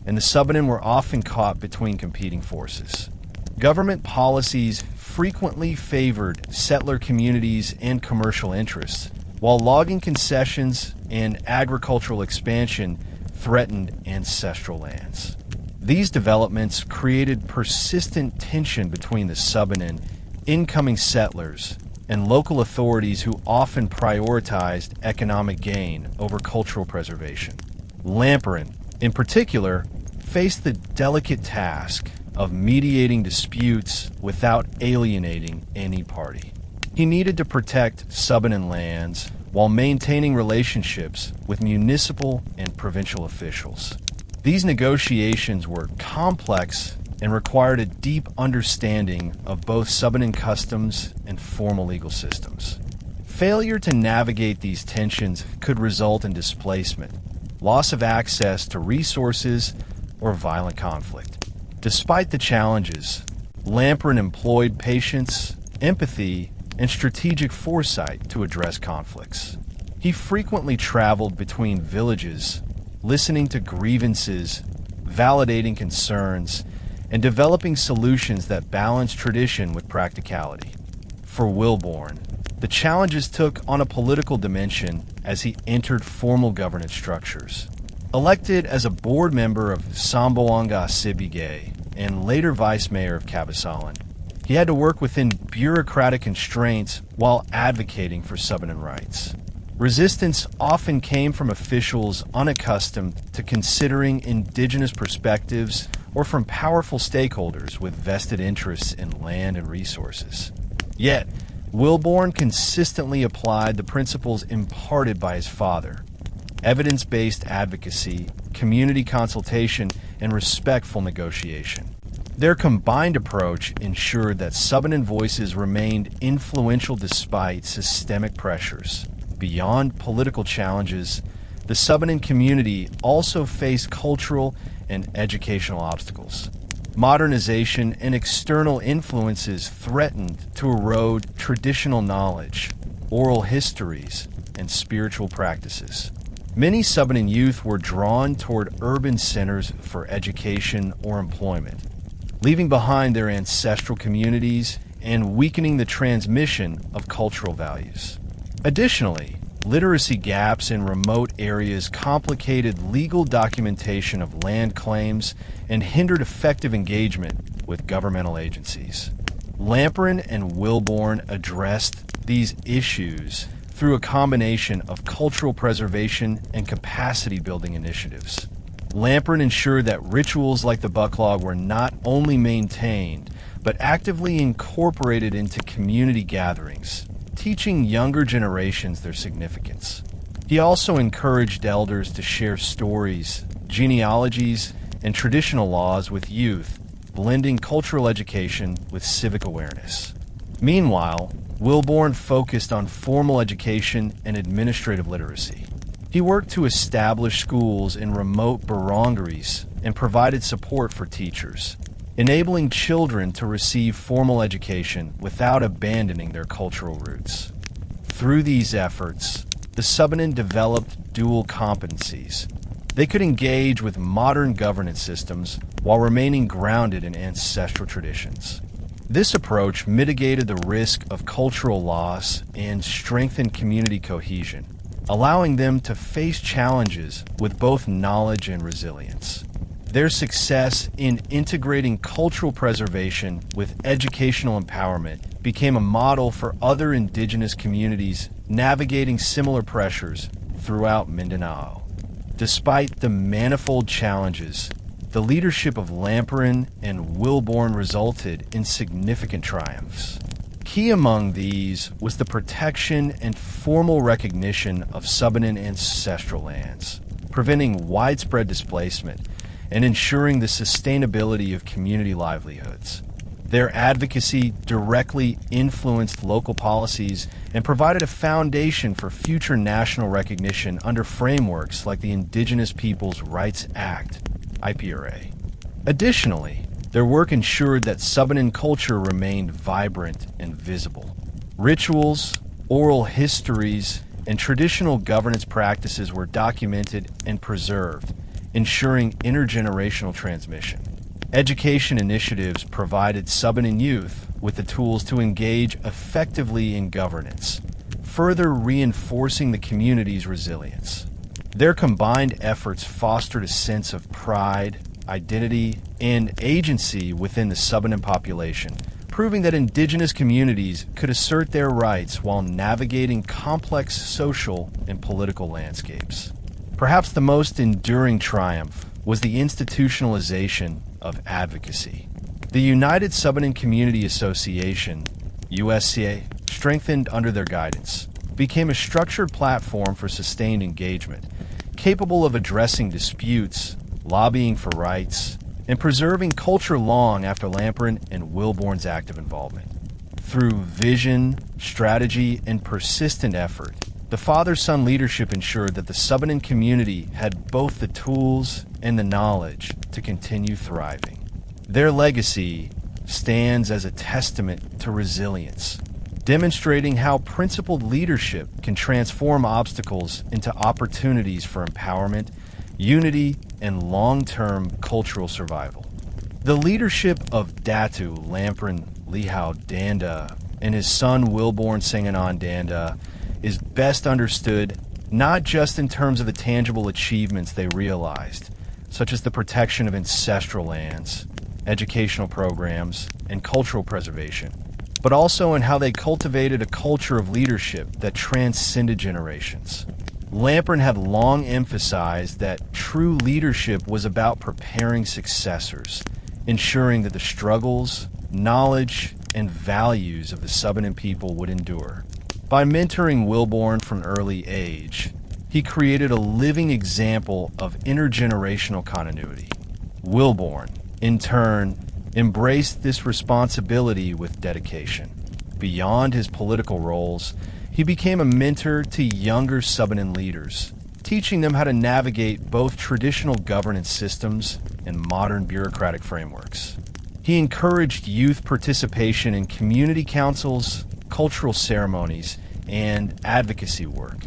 S1: and the Subanen were often caught between competing forces. Government policies frequently favored settler communities and commercial interests, while logging concessions and agricultural expansion threatened ancestral lands. These developments created persistent tension between the Subanen, incoming settlers, and local authorities who often prioritized economic gain over cultural preservation. Lamparan, in particular, faced the delicate task of mediating disputes without alienating any party. He needed to protect Subanen lands while maintaining relationships with municipal and provincial officials. These negotiations were complex and required a deep understanding of both Subanen customs and formal legal systems. Failure to navigate these tensions could result in displacement, loss of access to resources, or violent conflict. Despite the challenges, Lamparan employed patience, empathy, and strategic foresight to address conflicts. He frequently traveled between villages, listening to grievances, validating concerns, and developing solutions that balanced tradition with practicality. For Wilborne, the challenges took on a political dimension as he entered formal governance structures. Elected as a board member of Zamboanga Sibugay and later vice mayor of Kabasalan, he had to work within bureaucratic constraints while advocating for Subanen rights. Resistance often came from officials unaccustomed to considering indigenous perspectives or from powerful stakeholders with vested interests in land and resources. Yet, Wilborne consistently applied the principles imparted by his father: evidence-based advocacy, community consultation, and respectful negotiation. Their combined approach ensured that Subanen voices remained influential despite systemic pressures. Beyond political challenges, the Subanen community also faced cultural and educational obstacles. Modernization and external influences threatened to erode traditional knowledge, oral histories, and spiritual practices. Many Subanen youth were drawn toward urban centers for education or employment, leaving behind their ancestral communities and weakening the transmission of cultural values. Additionally, literacy gaps in remote areas complicated legal documentation of land claims and hindered effective engagement with governmental agencies. Lamparan and Wilborne addressed these issues through a combination of cultural preservation and capacity building initiatives. Lamparan ensured that rituals like the bucklog were not only maintained, but actively incorporated into community gatherings, teaching younger generations their significance. He also encouraged elders to share stories, genealogies, and traditional laws with youth, blending cultural education with civic awareness. Meanwhile, Wilborne focused on formal education and administrative literacy. He worked to establish schools in remote barangays and provided support for teachers, enabling children to receive formal education without abandoning their cultural roots. Through these efforts, the Subanen developed dual competencies. They could engage with modern governance systems while remaining grounded in ancestral traditions. This approach mitigated the risk of cultural loss and strengthened community cohesion, allowing them to face challenges with both knowledge and resilience. Their success in integrating cultural preservation with educational empowerment became a model for other indigenous communities navigating similar pressures throughout Mindanao. Despite the manifold challenges, the leadership of Lamparan and Wilborne resulted in significant triumphs. Key among these was the protection and formal recognition of Subanen ancestral lands, preventing widespread displacement and ensuring the sustainability of community livelihoods. Their advocacy directly influenced local policies and provided a foundation for future national recognition under frameworks like the Indigenous Peoples' Rights Act, IPRA. Additionally, their work ensured that Subanen culture remained vibrant and visible. Rituals, oral histories, and traditional governance practices were documented and preserved, ensuring intergenerational transmission. Education initiatives provided Subanen youth with the tools to engage effectively in governance, further reinforcing the community's resilience. Their combined efforts fostered a sense of pride, identity, and agency within the Subanen population, proving that indigenous communities could assert their rights while navigating complex social and political landscapes. Perhaps the most enduring triumph was the institutionalization of advocacy. The United Subanen Community Association, USCA, strengthened under their guidance, became a structured platform for sustained engagement, capable of addressing disputes, lobbying for rights, and preserving culture long after Lamparan and Wilborne's active involvement. Through vision, strategy, and persistent effort, the father-son leadership ensured that the Subanen community had both the tools and the knowledge to continue thriving. Their legacy stands as a testament to resilience, demonstrating how principled leadership can transform obstacles into opportunities for empowerment, unity, and long-term cultural survival. The leadership of Datu Lamparan Lihao Danda and his son Wilborne Sanghanan Danda is best understood not just in terms of the tangible achievements they realized, such as the protection of ancestral lands, educational programs, and cultural preservation, but also in how they cultivated a culture of leadership that transcended generations. Lamparan had long emphasized that true leadership was about preparing successors, ensuring that the struggles, knowledge, and values of the Subanen people would endure. By mentoring Wilborne from an early age, he created a living example of intergenerational continuity. Wilborne, in turn, embraced this responsibility with dedication. Beyond his political roles, he became a mentor to younger Subanen leaders, teaching them how to navigate both traditional governance systems and modern bureaucratic frameworks. He encouraged youth participation in community councils, cultural ceremonies, and advocacy work.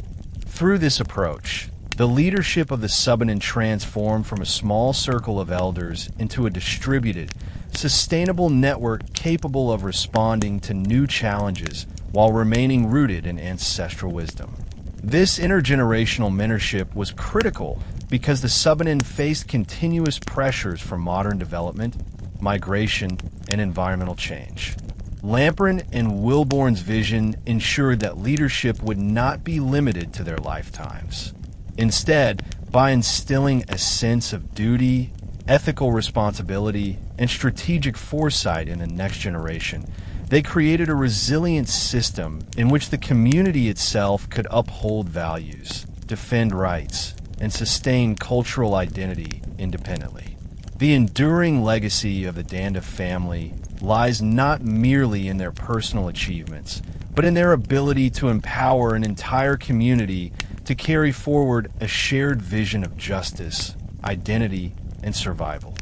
S1: Through this approach, the leadership of the Subanen transformed from a small circle of elders into a distributed, sustainable network capable of responding to new challenges while remaining rooted in ancestral wisdom. This intergenerational mentorship was critical because the Subanen faced continuous pressures from modern development, migration, and environmental change. Lamparan and Wilborne's vision ensured that leadership would not be limited to their lifetimes. Instead, by instilling a sense of duty, ethical responsibility, and strategic foresight in the next generation, they created a resilient system in which the community itself could uphold values, defend rights, and sustain cultural identity independently. The enduring legacy of the Danda family lies not merely in their personal achievements, but in their ability to empower an entire community to carry forward a shared vision of justice, identity, and survival.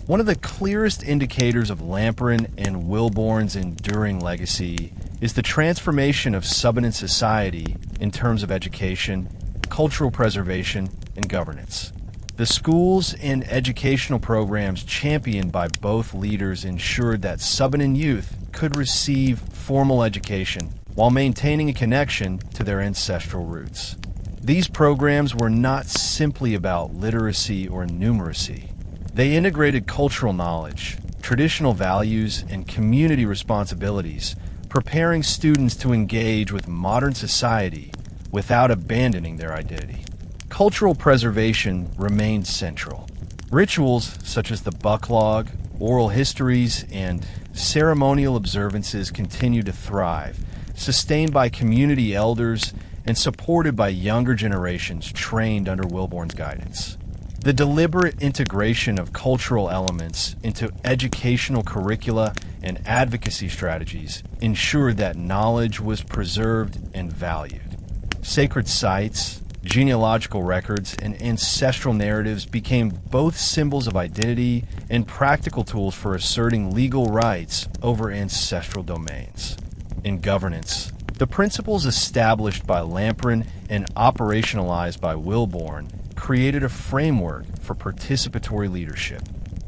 S1: One of the clearest indicators of Lamparan and Wilborne's enduring legacy is the transformation of Subanen society in terms of education, cultural preservation, and governance. The schools and educational programs championed by both leaders ensured that Subanen youth could receive formal education while maintaining a connection to their ancestral roots. These programs were not simply about literacy or numeracy. They integrated cultural knowledge, traditional values, and community responsibilities, preparing students to engage with modern society without abandoning their identity. Cultural preservation remained central. Rituals such as the bucklog, oral histories, and ceremonial observances continued to thrive, sustained by community elders and supported by younger generations trained under Wilborne's guidance. The deliberate integration of cultural elements into educational curricula and advocacy strategies ensured that knowledge was preserved and valued. Sacred sites, genealogical records, and ancestral narratives became both symbols of identity and practical tools for asserting legal rights over ancestral domains. In governance, the principles established by Lamparan and operationalized by Wilborne created a framework for participatory leadership.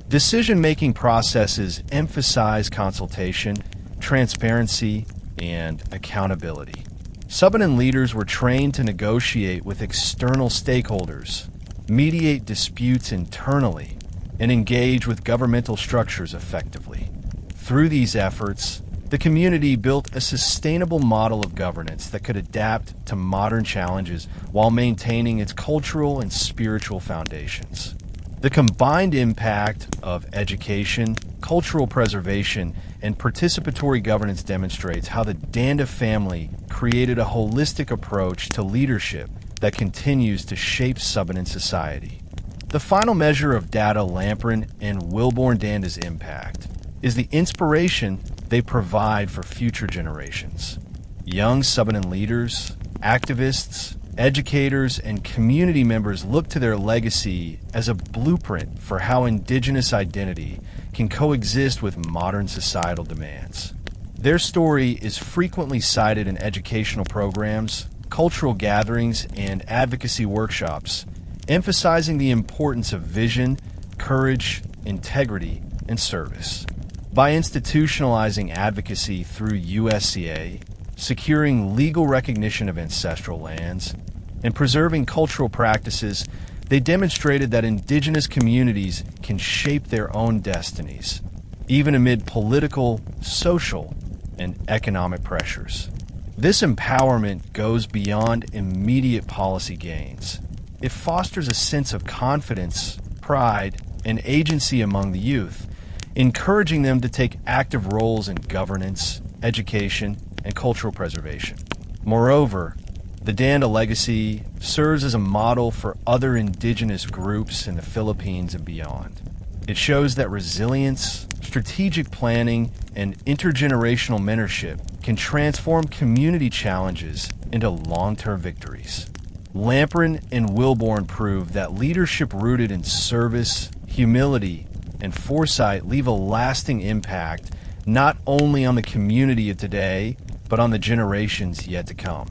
S1: Decision-making processes emphasize consultation, transparency, and accountability. Subanen leaders were trained to negotiate with external stakeholders, mediate disputes internally, and engage with governmental structures effectively. Through these efforts, the community built a sustainable model of governance that could adapt to modern challenges while maintaining its cultural and spiritual foundations. The combined impact of education, cultural preservation, and participatory governance demonstrates how the Danda family created a holistic approach to leadership that continues to shape Subanen society. The final measure of Datu Lamparan and Wilborne Danda's impact is the inspiration they provide for future generations. Young Subanen leaders, activists, educators, and community members look to their legacy as a blueprint for how Indigenous identity can coexist with modern societal demands. Their story is frequently cited in educational programs, cultural gatherings, and advocacy workshops, emphasizing the importance of vision, courage, integrity, and service. By institutionalizing advocacy through USCA, securing legal recognition of ancestral lands, and preserving cultural practices, they demonstrated that Indigenous communities can shape their own destinies, even amid political, social, and economic pressures. This empowerment goes beyond immediate policy gains. It fosters a sense of confidence, pride, and agency among the youth, encouraging them to take active roles in governance, education, and cultural preservation. Moreover, the Danda legacy serves as a model for other Indigenous groups in the Philippines and beyond. It shows that resilience, strategic planning and intergenerational mentorship can transform community challenges into long-term victories. Lamparan and Wilborne prove that leadership rooted in service, humility, and foresight leave a lasting impact not only on the community of today, but on the generations yet to come.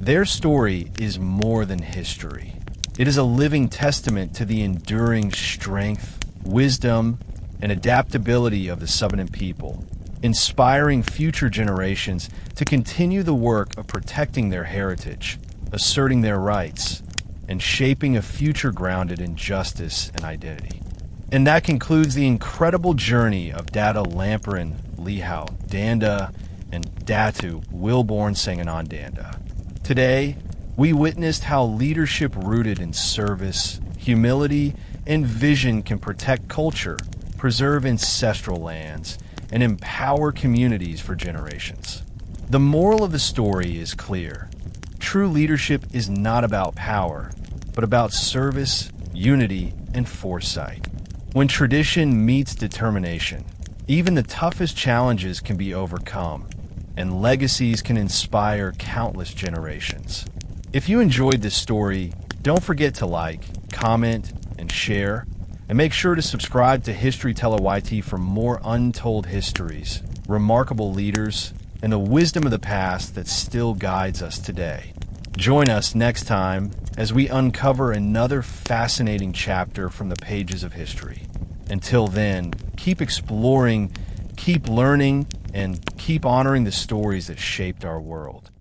S1: Their story is more than history. It is a living testament to the enduring strength, wisdom, and adaptability of the Subanen people, inspiring future generations to continue the work of protecting their heritage, asserting their rights, and shaping a future grounded in justice and identity. And that concludes the incredible journey of Datu Lamparan Lihao Danda and Datu Wilborne Sanghanan Danda. Today, we witnessed how leadership rooted in service, humility, and vision can protect culture, preserve ancestral lands, and empower communities for generations. The moral of the story is clear. True leadership is not about power, but about service, unity, and foresight. When tradition meets determination, even the toughest challenges can be overcome, and legacies can inspire countless generations. If you enjoyed this story, don't forget to like, comment, and share, and make sure to subscribe to History Teller YT for more untold histories, remarkable leaders, and the wisdom of the past that still guides us today. Join us next time as we uncover another fascinating chapter from the pages of history. Until then, keep exploring, keep learning, and keep honoring the stories that shaped our world.